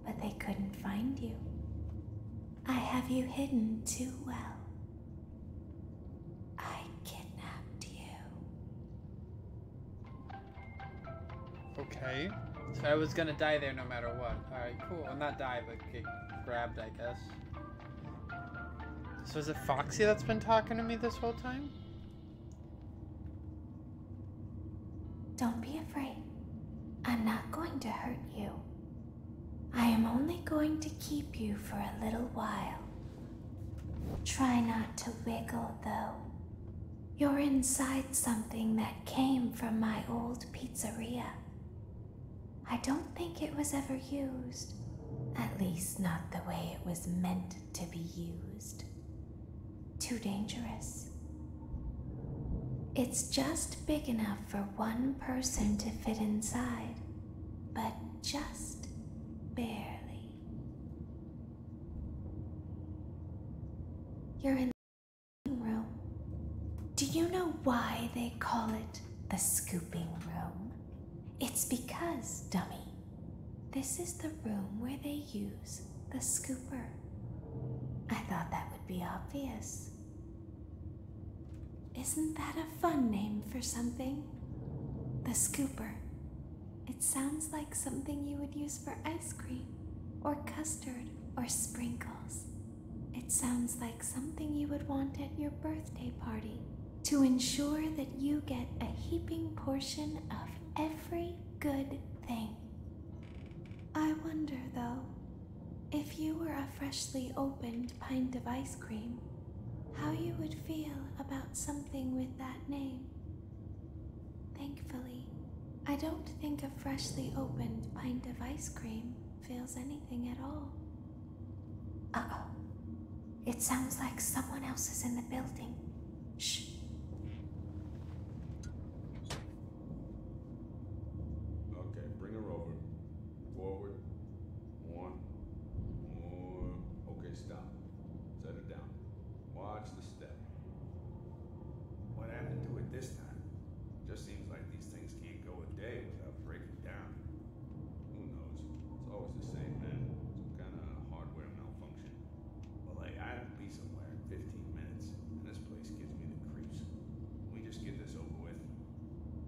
but they couldn't find you. I have you hidden too well. I kidnapped you.
Okay. So I was gonna die there no matter what. Alright, cool. Well, not die, but get grabbed, I guess. So is it Foxy that's been talking to me this whole time?
Don't be afraid. I'm not going to hurt you. I am only going to keep you for a little while. Try not to wiggle, though. You're inside something that came from my old pizzeria. I don't think it was ever used. At least not the way it was meant to be used. Too dangerous. It's just big enough for one person to fit inside, but just barely. You're in the room. Do you know why they call it the scooping room? It's because, dummy, this is the room where they use the scooper. I thought that would be obvious. Isn't that a fun name for something? The scooper. It sounds like something you would use for ice cream, or custard, or sprinkles. It sounds like something you would want at your birthday party to ensure that you get a heaping portion of every good thing. I wonder, though, if you were a freshly opened pint of ice cream, how you would feel about something with that name. Thankfully, I don't think a freshly opened pint of ice cream feels anything at all. Uh-oh. It sounds like someone else is in the building. Shh.
Okay, bring her over. Forward. One. More. Okay, stop. Set her down. Watch the step. What happened to it this time? Just seems like these things can't go a day without breaking down. Who knows? It's always the same, man. Some kind of hardware malfunction. Well, hey, I have to be somewhere in 15 minutes, and this place gives me the creeps. Can we just get this over with?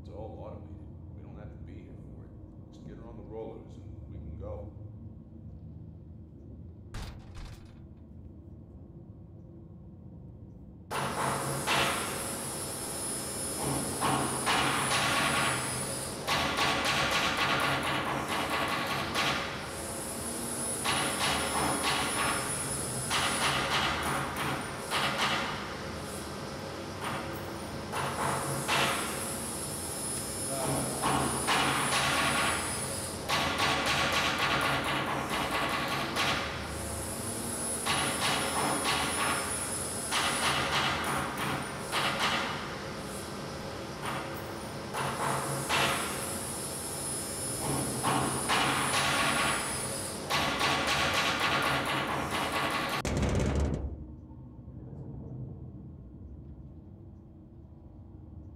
It's all automated. We don't have to be here for it. Just get her on the rollers, and we can go.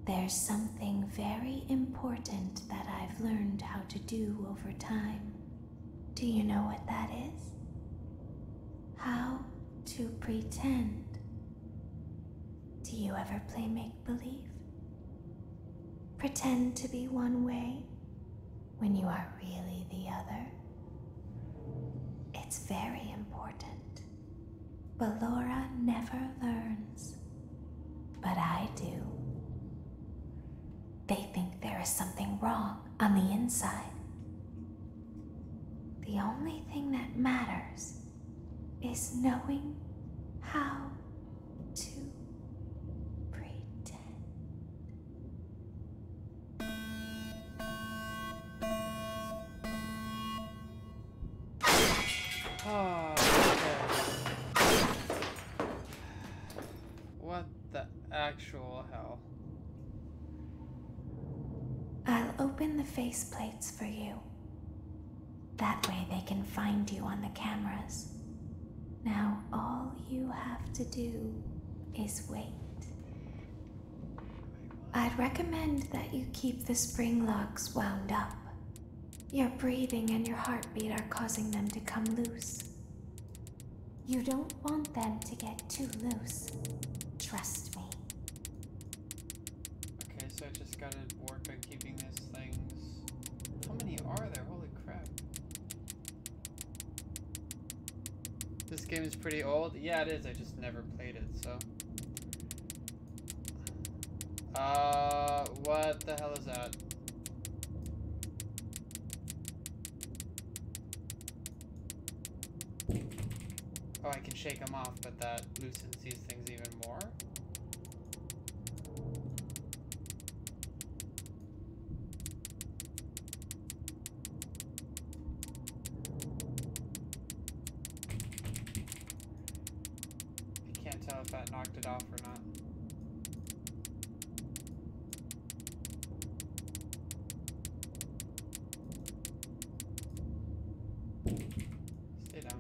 There's something very important that I've learned how to do over time. Do you know what that is? How to pretend. Do you ever play make-believe? Pretend to be one way when you are really the other? It's very important. Ballora never learns, but I do. They think there is something wrong on the inside. The only thing that matters is knowing how to
Oh, okay. What the actual hell?
I'll open the faceplates for you. That way they can find you on the cameras. Now all you have to do is wait. I'd recommend that you keep the spring locks wound up. Your breathing and your heartbeat are causing them to come loose. You don't want them to get too loose. Trust me.
Okay, so I just gotta work on keeping these things. How many are there? Holy crap. This game is pretty old. Yeah, it is. I just never played it, so. What the hell is that? Oh, I can shake them off, but that loosens these things even more? I can't tell if that knocked it off or not. Stay down.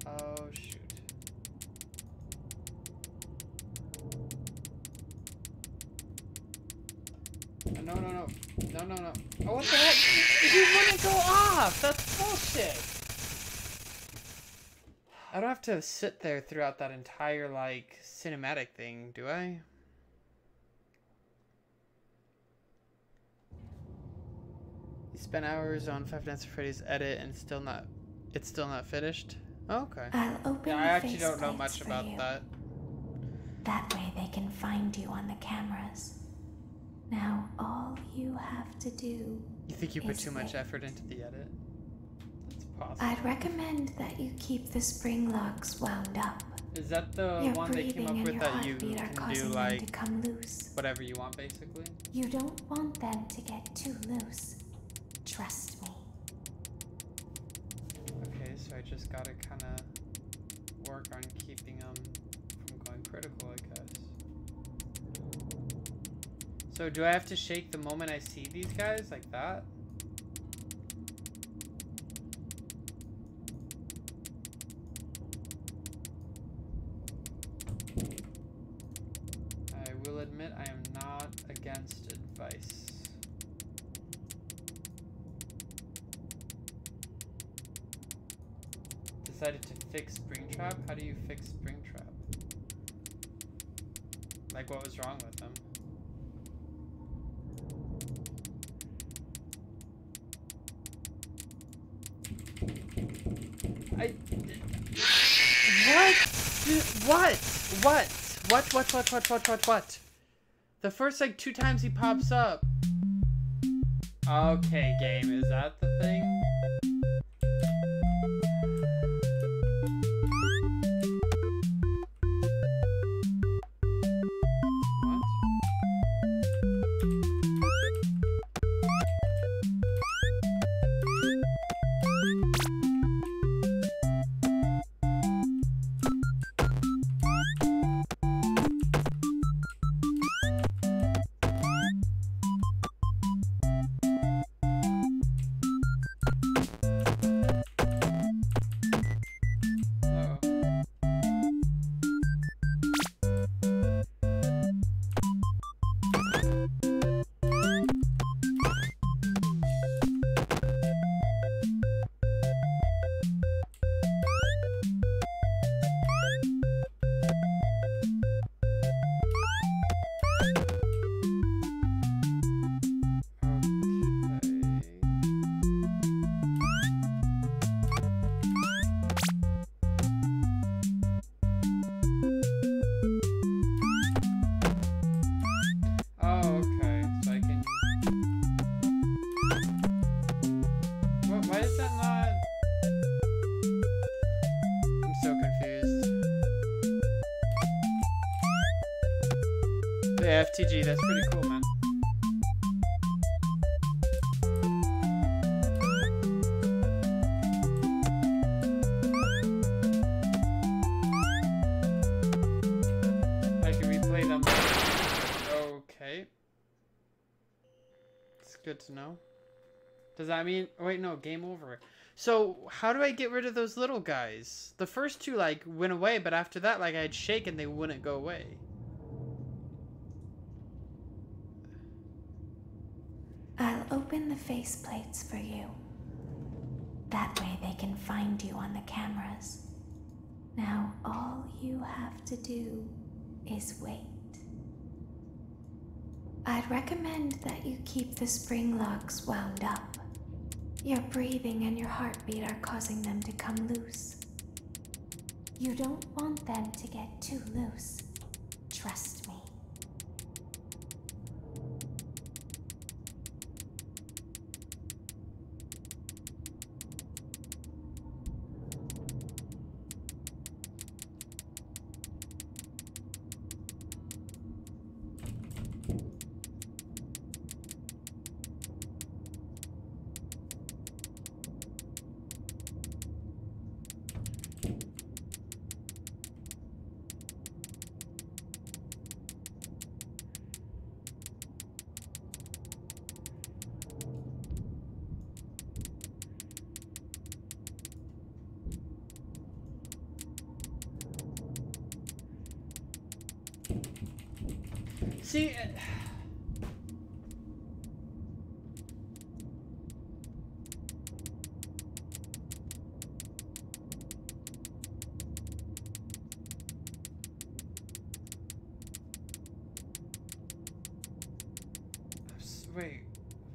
Oh, shoot. No, no, no. No, no, no. Oh, what the heck? It wouldn't go off! That's bullshit! I don't have to sit there throughout that entire, like, cinematic thing, do I? You spent hours on Five Nights at Freddy's edit and it's still not finished? Oh, okay.
I'll open
Yeah, I
the
actually don't know
faceplates
much
for
about
you.
that.
That way they can find you on the cameras. Now all you have to do
You think you put
is
too much
wait.
effort into the edit? That's possible.
I'd recommend that you keep the spring locks wound up.
Is that the
Your
one they came
breathing
up
and
with
your
that you
heartbeat are
can do
causing them to
like
come loose.
whatever you want basically?
You don't want them to get too loose. Trust me.
Okay, so I just gotta kind of work on keeping them from going critical, I guess. So do I have to shake the moment I see these guys like that? I will admit I am not against advice. Decided to fix Springtrap? How do you fix Springtrap? Like, what was wrong with them? What? The first, like, 2 times he pops up. Okay, game, is that the thing? Yeah, FTG, that's pretty cool, man. good to know. Does that mean... Wait, no, game over. So, how do I get rid of those little guys? The first two, like, went away, but after that, like, I'd shake and they wouldn't go away.
I'll open the faceplates for you. That way they can find you on the cameras. Now, all you have to do is wait. I'd recommend that you keep the spring locks wound up. Your breathing and your heartbeat are causing them to come loose. You don't want them to get too loose. Trust me.
See... Wait,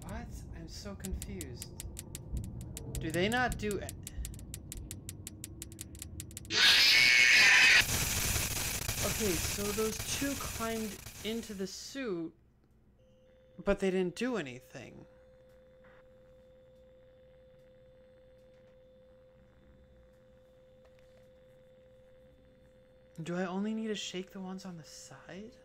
what? I'm so confused. Do they not do... Okay, so those two climbed into the suit, but they didn't do anything. Do I only need to shake the ones on the side?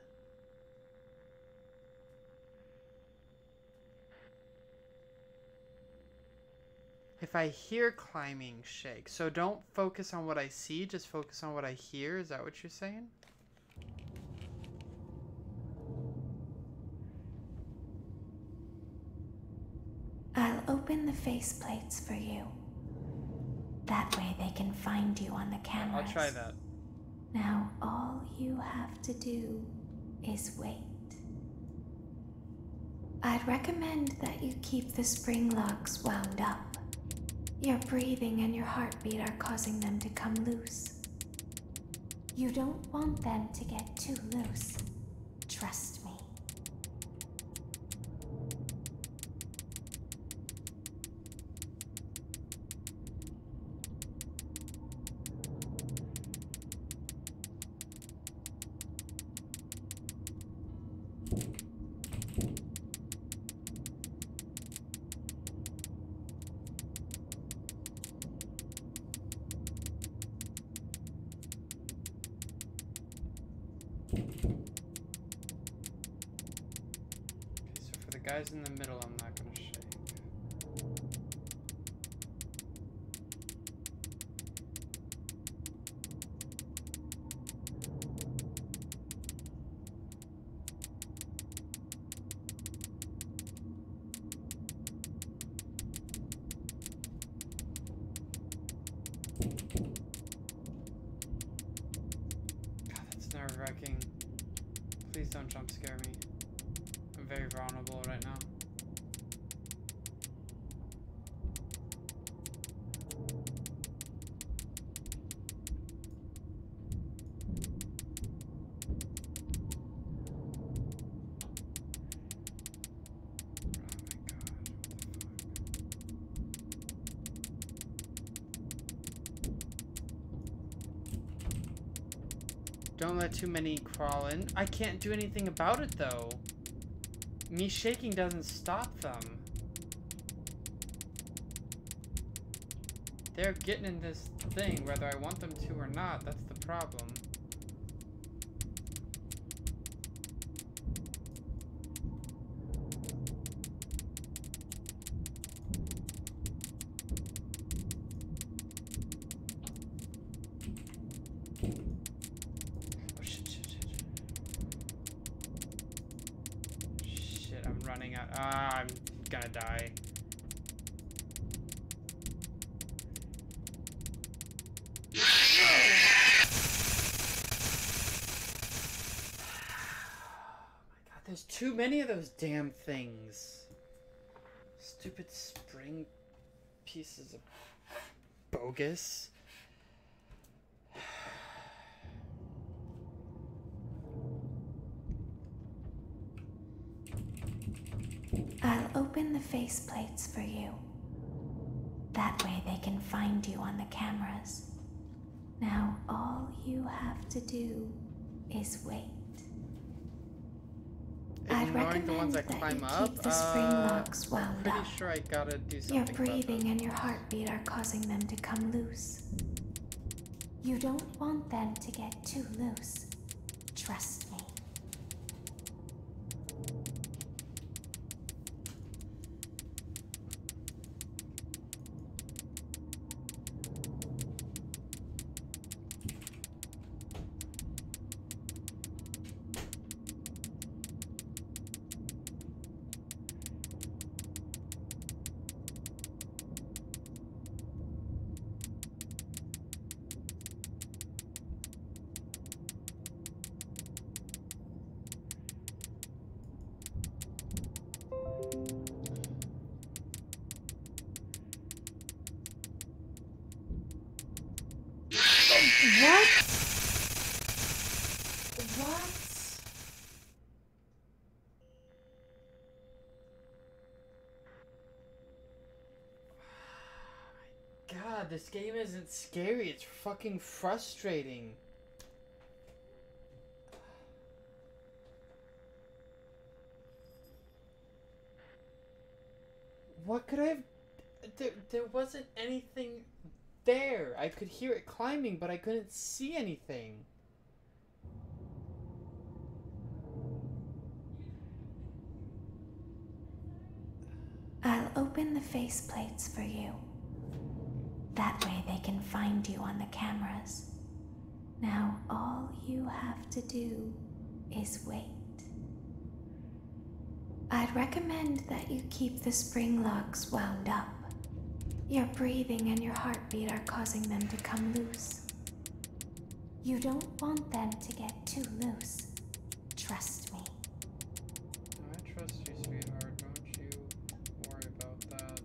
If I hear climbing, shake. So don't focus on what I see, just focus on what I hear. Is that what you're saying?
I'll open the faceplates for you. That way they can find you on the cameras.
I'll try that.
Now all you have to do is wait. I'd recommend that you keep the spring locks wound up. Your breathing and your heartbeat are causing them to come loose. You don't want them to get too loose. Trust me.
Guys in the middle, I'm not gonna shake. God, that's nerve-wracking. Please don't jump scare me. I'm very vulnerable right now. Don't let too many crawl in. I can't do anything about it though. Me shaking doesn't stop them. They're getting in this thing whether I want them to or not. That's the problem. out. Ah, I'm gonna die. God, there's too many of those damn things. Stupid spring pieces of bogus.
I'll open the faceplates for you. That way they can find you on the cameras. Now all you have to do is wait. I'd
Ignoring the ones
recommend
that climb
you
up.
keep the spring locks
I'm
wound
pretty
up.
sure I gotta do
Your
something about
breathing
them.
and your heartbeat are causing them to come loose. You don't want them to get too loose. Trust me.
What? What? God, this game isn't scary. It's fucking frustrating. What could I have... There wasn't anything there. I could hear it climbing, but I couldn't see anything.
I'll open the faceplates for you. That way they can find you on the cameras. Now all you have to do is wait. I'd recommend that you keep the spring locks wound up. Your breathing and your heartbeat are causing them to come loose. You don't want them to get too loose. Trust me.
I trust you, sweetheart. Don't you worry about that.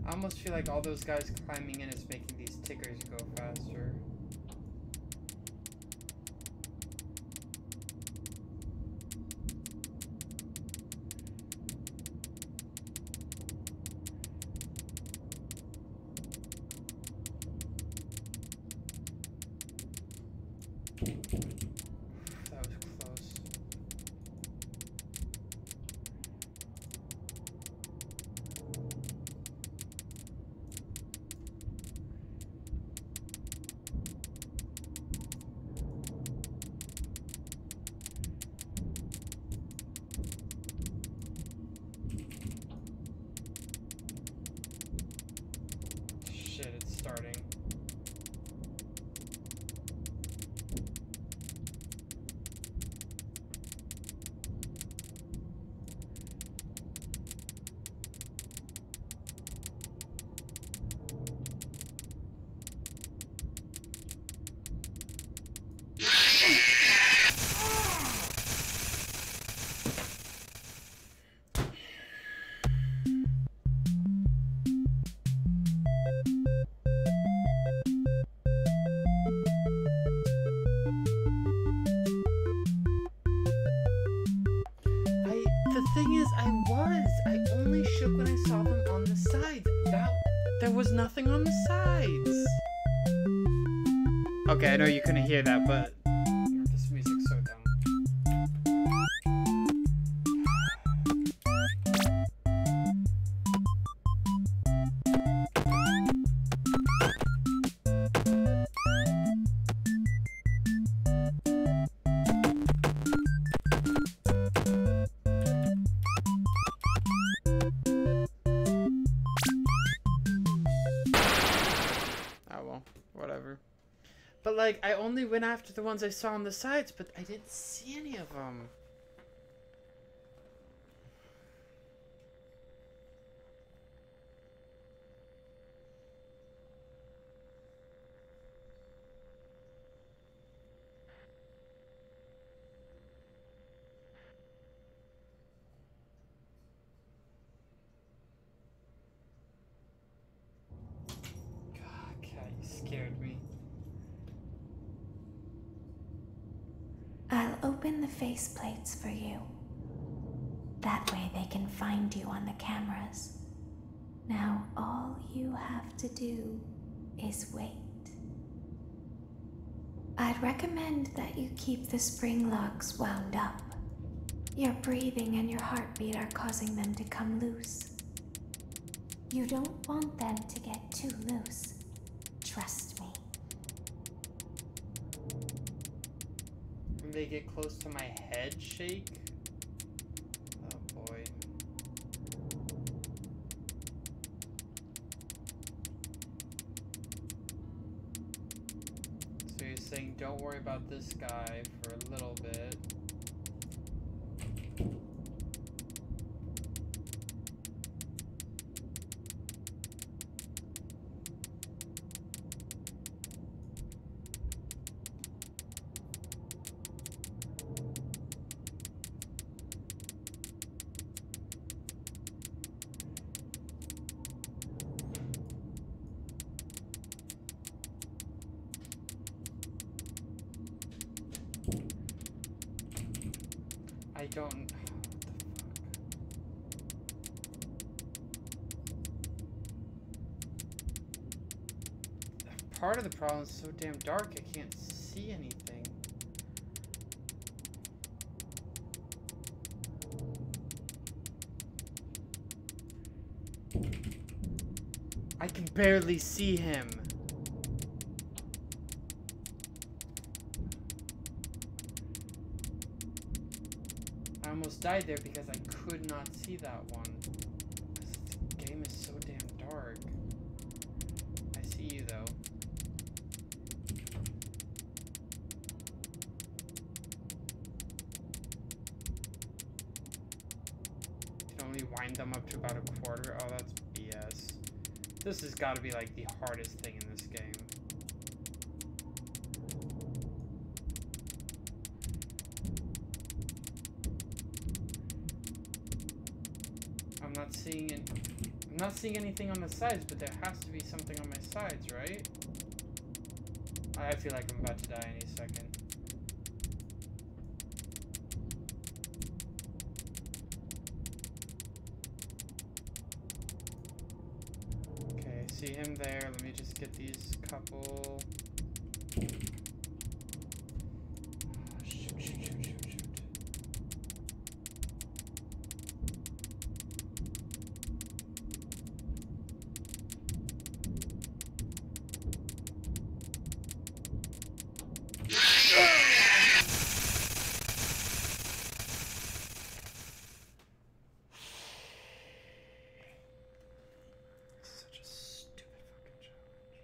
I almost feel like all those guys climbing in is making these tickers go faster. That was close. the thing is, I only shook when I saw them on the sides. There was nothing on the sides. Okay, I know you couldn't hear that, but this music's so dumb. Whatever. But like, I only went after the ones I saw on the sides, but I didn't see any of them. God, cat, you scared me.
I'll open the faceplates for you. That way they can find you on the cameras. Now all you have to do is wait. I'd recommend that you keep the spring locks wound up. Your breathing and your heartbeat are causing them to come loose. You don't want them to get too loose. Trust me.
When they get close to my head shake? Oh boy. So you're saying don't worry about this guy for a little bit. I don't... What the fuck? Part of the problem is so damn dark I can't see anything. I can barely see him. I almost died there because I could not see that one. This game is so damn dark. I see you though. You can only wind them up to about a quarter. Oh, that's BS. This has got to be like the hardest thing in this game. I'm not seeing anything on the sides, but there has to be something on my sides, right? I feel like I'm about to die any second. Okay, see him there. Let me just get these couple. Shoot. Such a stupid fucking challenge.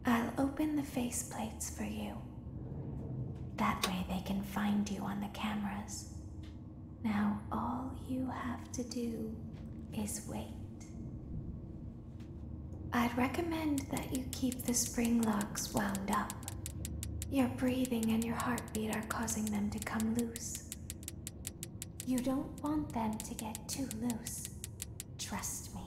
I'll open the faceplates for you. That way they can find you on the cameras. Now all you have to do is wait. I'd recommend that you keep the spring locks wound up. Your breathing and your heartbeat are causing them to come loose. You don't want them to get too loose. Trust me.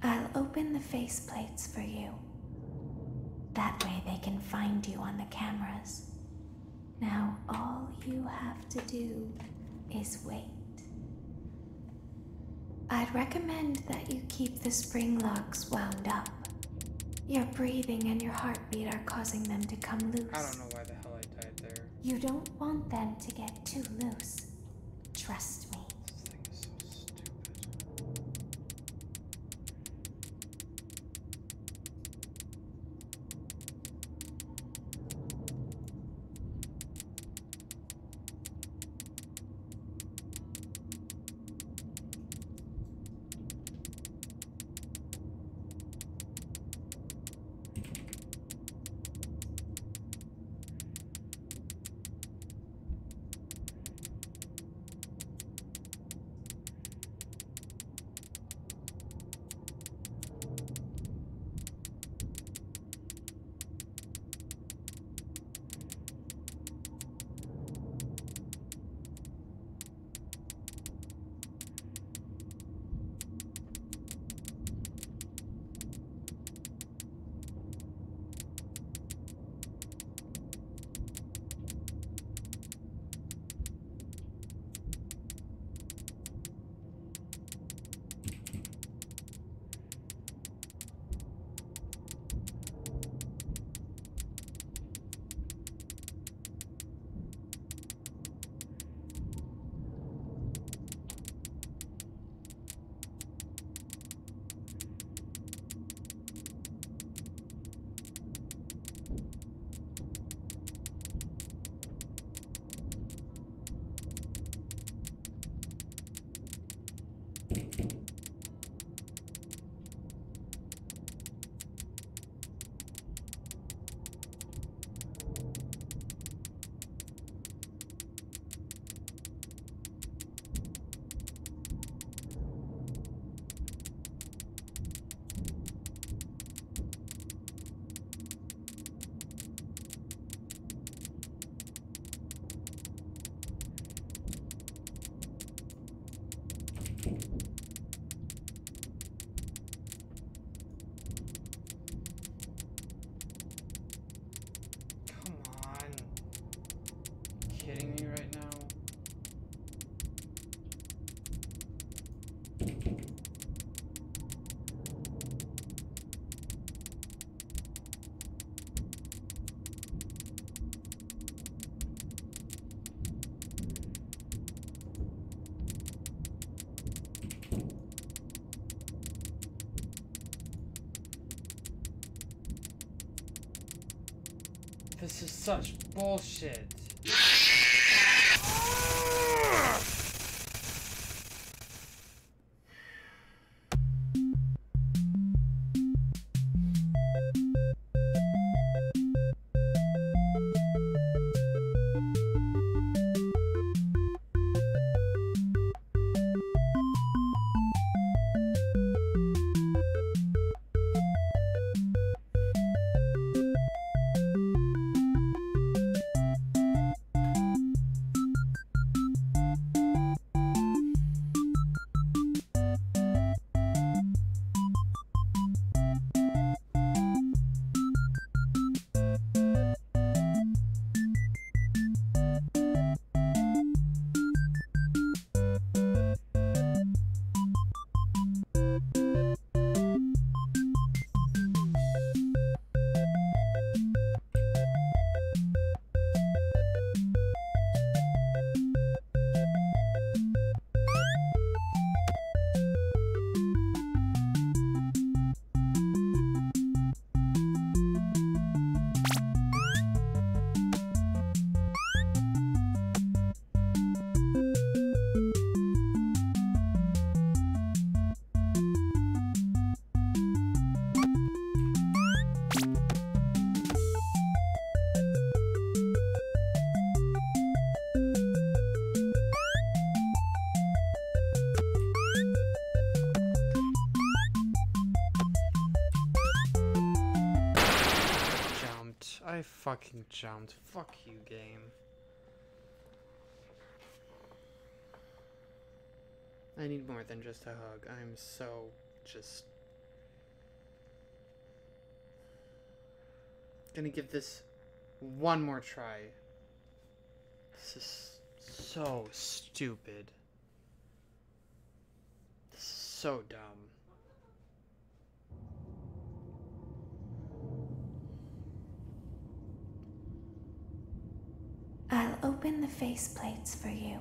I'll open the faceplates for you. That way they can find you on the cameras. Now all you have to do is wait. I'd recommend that you keep the spring locks wound up. Your breathing and your heartbeat are causing them to come loose.
I don't know why the hell I died there.
You don't want them to get too loose. Trust me.
This thing is so stupid. This is such bullshit. I fucking jumped. Fuck you, game. I need more than just a hug. I'm so just gonna give this one more try. This is so stupid. This is so dumb.
I'll open the faceplates for you.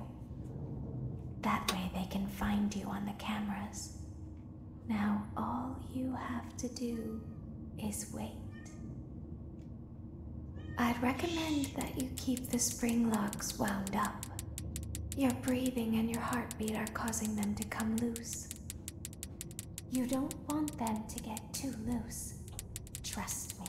That way they can find you on the cameras. Now all you have to do is wait. I'd recommend that you keep the spring locks wound up. Your breathing and your heartbeat are causing them to come loose. You don't want them to get too loose. Trust me.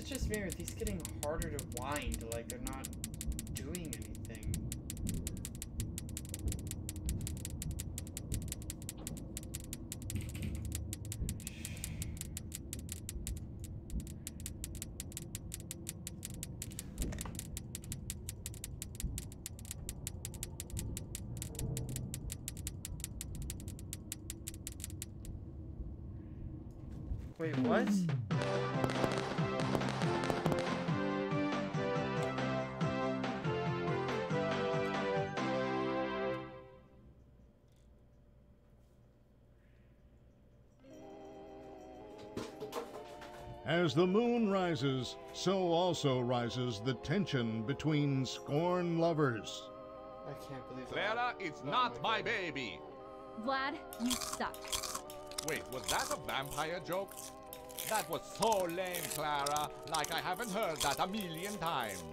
it's just me or are these getting harder to wind? Like they're not doing anything. Wait, what?
As the moon rises, so also rises the tension between scorned lovers.
I can't believe
Clara, it's not my baby.
Vlad, you suck.
Wait, was that a vampire joke? That was so lame, Clara. Like I haven't heard that a million times.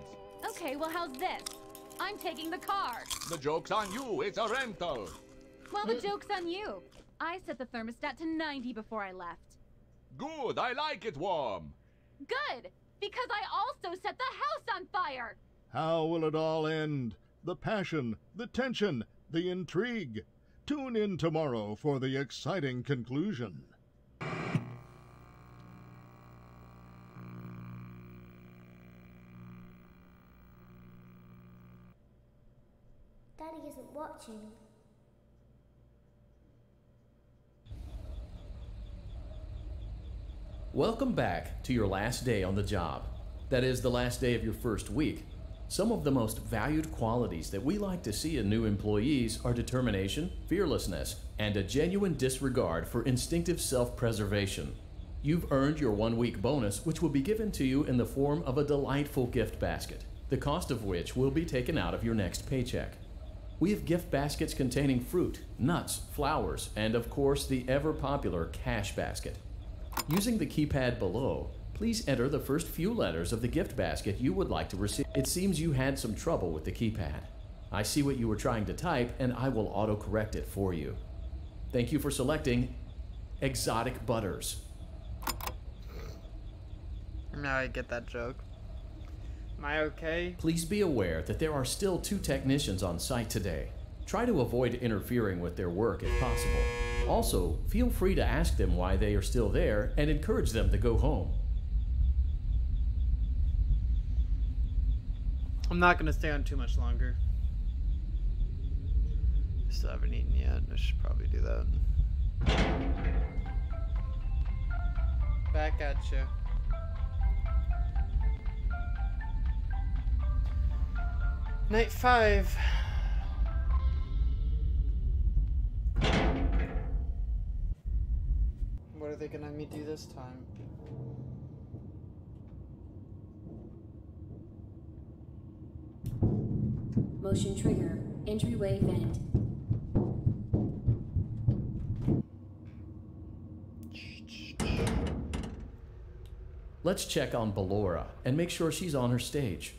Okay, well, how's this? I'm taking the car.
The joke's on you. It's a rental.
Well, the joke's on you. I set the thermostat to 90 before I left.
Good. I like it warm.
Good, because I also set the house on fire.
How will it all end? The passion, the tension, the intrigue. Tune in tomorrow for the exciting conclusion.
Daddy isn't watching.
Welcome back to your last day on the job. That is, the last day of your first week. Some of the most valued qualities that we like to see in new employees are determination, fearlessness, and a genuine disregard for instinctive self-preservation. You've earned your 1-week bonus, which will be given to you in the form of a delightful gift basket, the cost of which will be taken out of your next paycheck. We have gift baskets containing fruit, nuts, flowers, and of course the ever-popular cash basket. Using the keypad below, please enter the first few letters of the gift basket you would like to receive. It seems you had some trouble with the keypad. I see what you were trying to type, and I will auto-correct it for you. Thank you for selecting Exotic Butters.
Now I get that joke. Am I okay?
Please be aware that there are still 2 technicians on site today. Try to avoid interfering with their work if possible. Also, feel free to ask them why they are still there and encourage them to go home.
I'm not gonna stay on too much longer. Still haven't eaten yet. I should probably do that. Back at you. Night 5. What are they gonna have me do this time?
Motion trigger. Entryway vent.
Let's check on Ballora and make sure she's on her stage.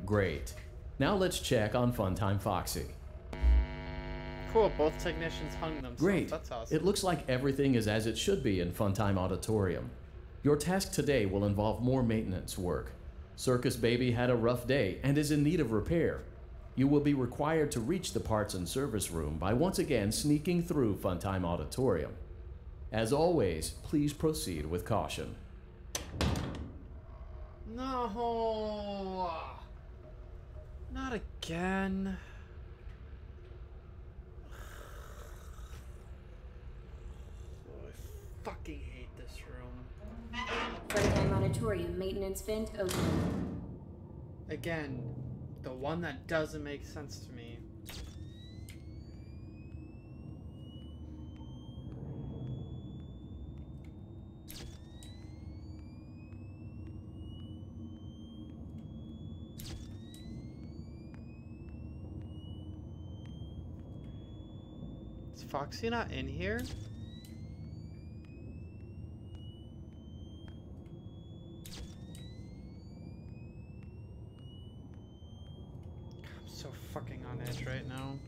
Great. Now let's check on Funtime Foxy.
Cool, both technicians hung themselves.
Great.
That's awesome.
It looks like everything is as it should be in Funtime Auditorium. Your task today will involve more maintenance work. Circus Baby had a rough day and is in need of repair. You will be required to reach the parts and service room by once again sneaking through Funtime Auditorium. As always, please proceed with caution.
No. Not again. Oh, I fucking hate this room.
Funtime Auditorium maintenance vent open.
Again, the one that doesn't make sense to me. Is Foxy not in here? I'm so fucking on edge right now.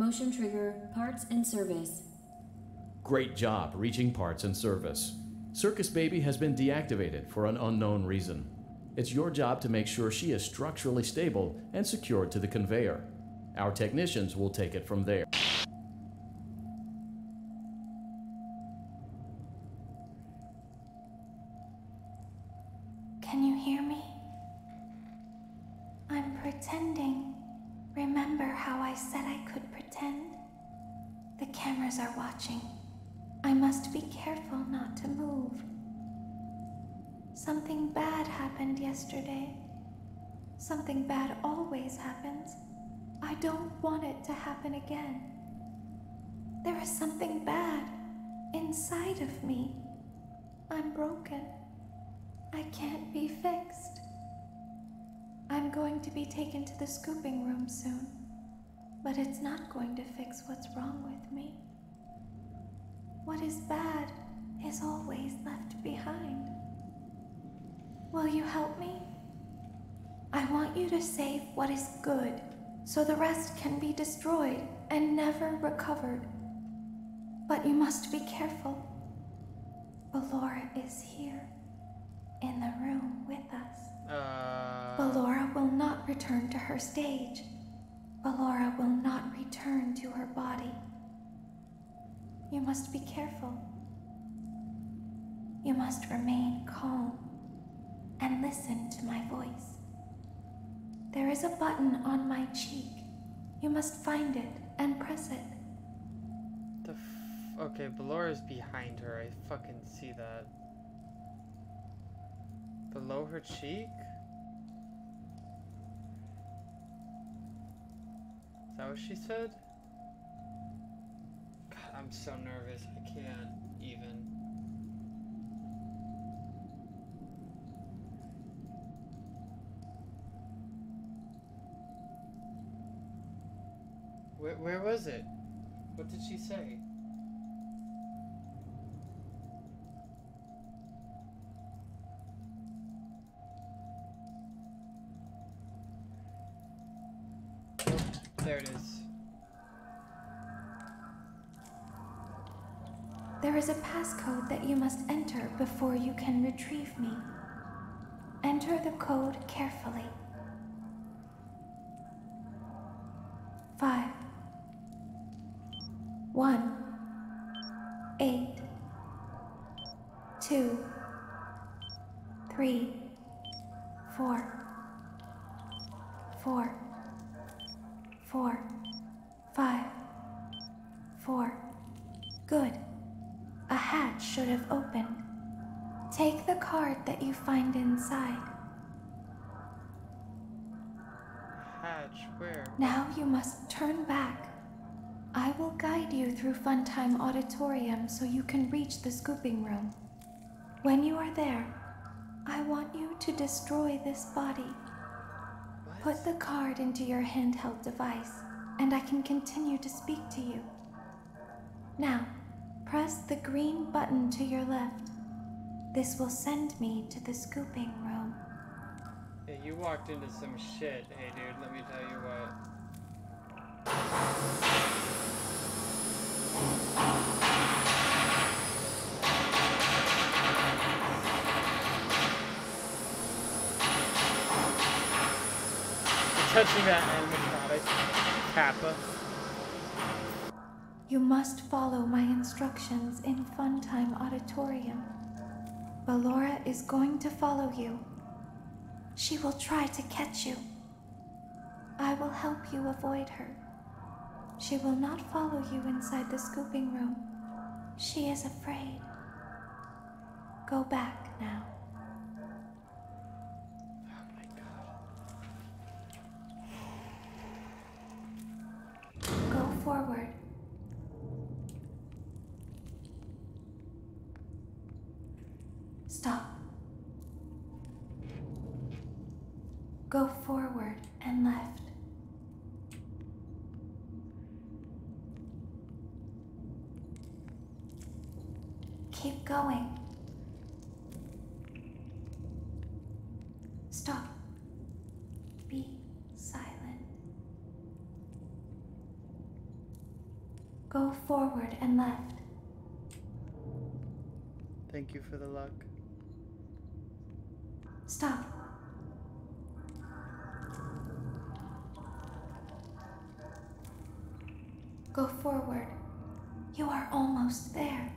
motion trigger, parts and service.
Great job reaching parts and service. Circus Baby has been deactivated for an unknown reason. It's your job to make sure she is structurally stable and secured to the conveyor. Our technicians will take it from there.
Can you hear me? I'm pretending. Remember how I said I could pretend? The cameras are watching. I must be careful not to move. Something bad happened yesterday. Something bad always happens. I don't want it to happen again. There is something bad inside of me. I'm broken. I can't be fixed. I'm going to be taken to the scooping room soon, but it's not going to fix what's wrong with me. What is bad is always left behind. Will you help me? I want you to save what is good, so the rest can be destroyed and never recovered. But you must be careful. Ballora is here, in the room with us. Ballora will not return to her stage. Ballora will not return to her body. You must be careful. You must remain calm and listen to my voice. There is a button on my cheek. You must find it and press it.
Okay, Ballora's behind her. I fucking see that. Below her cheek? Is that what she said? God, I'm so nervous. I can't even. Where was it? What did she say? There it is.
There is a passcode that you must enter before you can retrieve me. Enter the code carefully. 5 1 8 2 3 4 4 4 5 4. Good. A hatch should have opened. Take the card that you find inside.
Hatch, where?
Now you must turn back. I will guide you through Funtime Auditorium so you can reach the scooping room. When you are there, I want you to destroy this body. Put the card into your handheld device, and I can continue to speak to you. Now, press the green button to your left. This will send me to the scooping room.
Yeah, you walked into some shit. Hey, dude, let me tell you what. Touching that animatronic Kappa.
You must follow my instructions in Funtime Auditorium. Ballora is going to follow you. She will try to catch you. I will help you avoid her. She will not follow you inside the scooping room. She is afraid. Go back now. Go forward. Stop. Go forward and left. Keep going. Stop. Be silent. Go forward and left.
Thank you for the luck.
Stop. Go forward. You are almost there.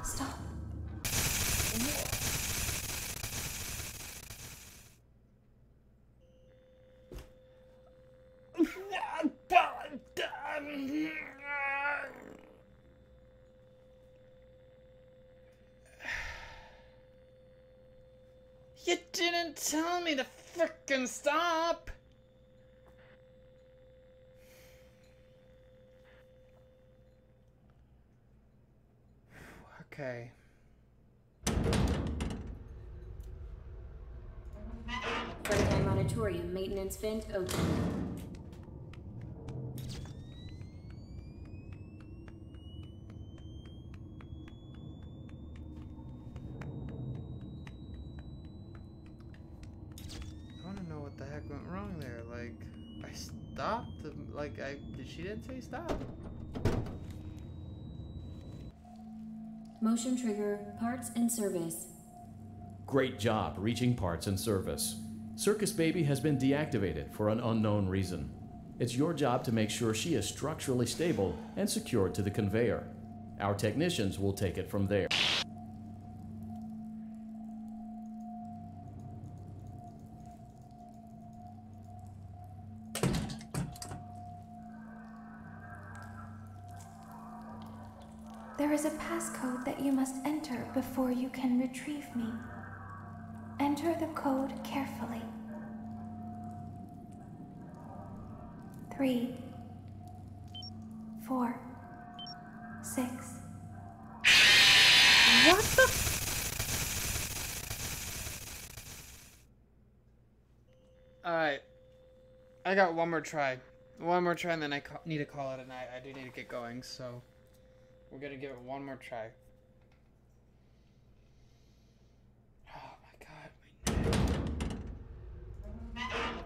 Stop.
You didn't tell me to frickin' stop! Okay.
Funtime Auditorium maintenance vent open.
I wanna know what the heck went wrong there. Like, I stopped. She didn't say stop.
Motion trigger, parts and service.
Great job reaching parts and service. Circus Baby has been deactivated for an unknown reason. It's your job to make sure she is structurally stable and secured to the conveyor. Our technicians will take it from there.
There is a passcode that you must enter before you can retrieve me. Enter the code carefully. 3, 4, 6.
What the? Alright. I got one more try. One more try and then I need to call it a night. I do need to get going, so we're gonna give it one more try. Oh my god,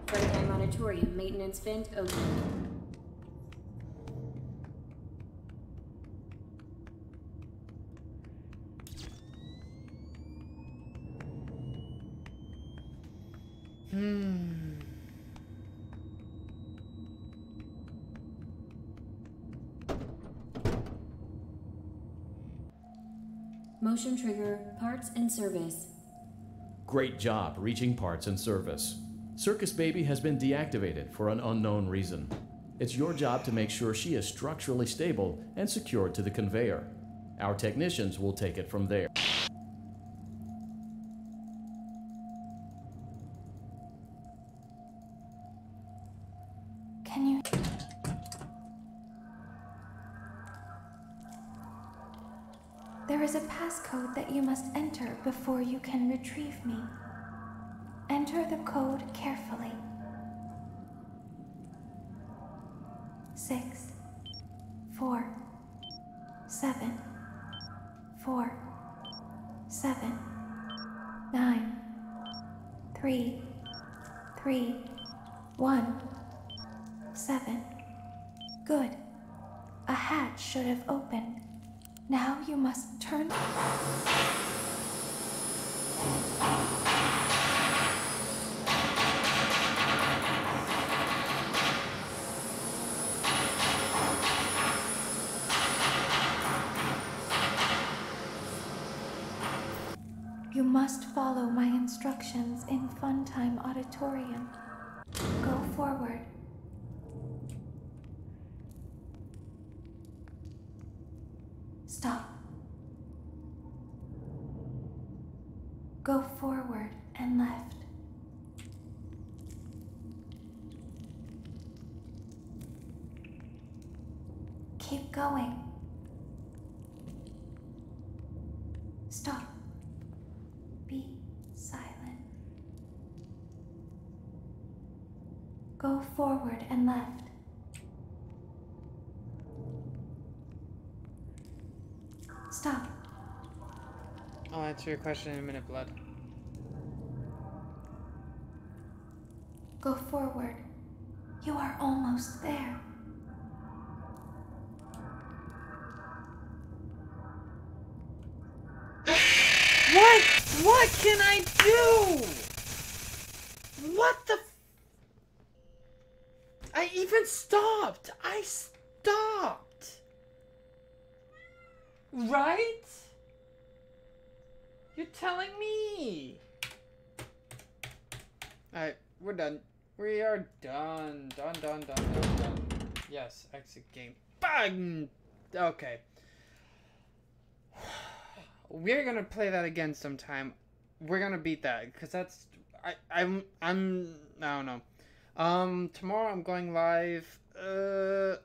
Funtime Auditorium maintenance vent open. Motion trigger, parts and service.
Great job reaching parts and service. Circus Baby has been deactivated for an unknown reason. It's your job to make sure she is structurally stable and secured to the conveyor. Our technicians will take it from there.
Can you... There is a passcode that you must enter before you can retrieve me. Enter the code carefully. 6, 4, 7, 4, 7, 9, 3, 3, 1, 7. Good. A hatch should have opened. Now you must turn... You must follow my instructions in Funtime Auditorium. Go forward. Stop. Go forward and left. Keep going. Stop. Be silent. Go forward and left. Stop.
I'll answer your question in a minute, Blood.
Go forward. You are almost there.
What? What can I do? What the I even stopped. I stopped. Right? You're telling me. Alright, we're done. We are done. Done. Yes, exit game. Bang! Okay. We're gonna play that again sometime. We're gonna beat that, because that's... I don't know. Tomorrow I'm going live. I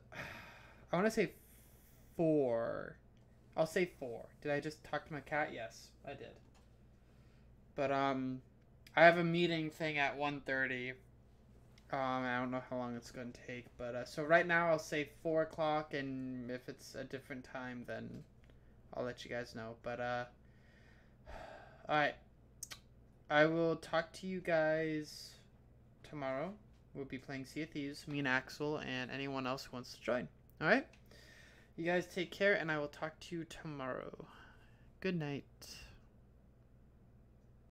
want to say 4. I'll say 4. Did I just talk to my cat? Yes, I did. But, I have a meeting thing at 1:30. I don't know how long it's going to take. But, so right now I'll say 4 o'clock, and if it's a different time, then I'll let you guys know. But, alright. I will talk to you guys tomorrow. We'll be playing Sea of Thieves, me and Axel, and anyone else who wants to join. Alright? You guys take care, and I will talk to you tomorrow. Good night.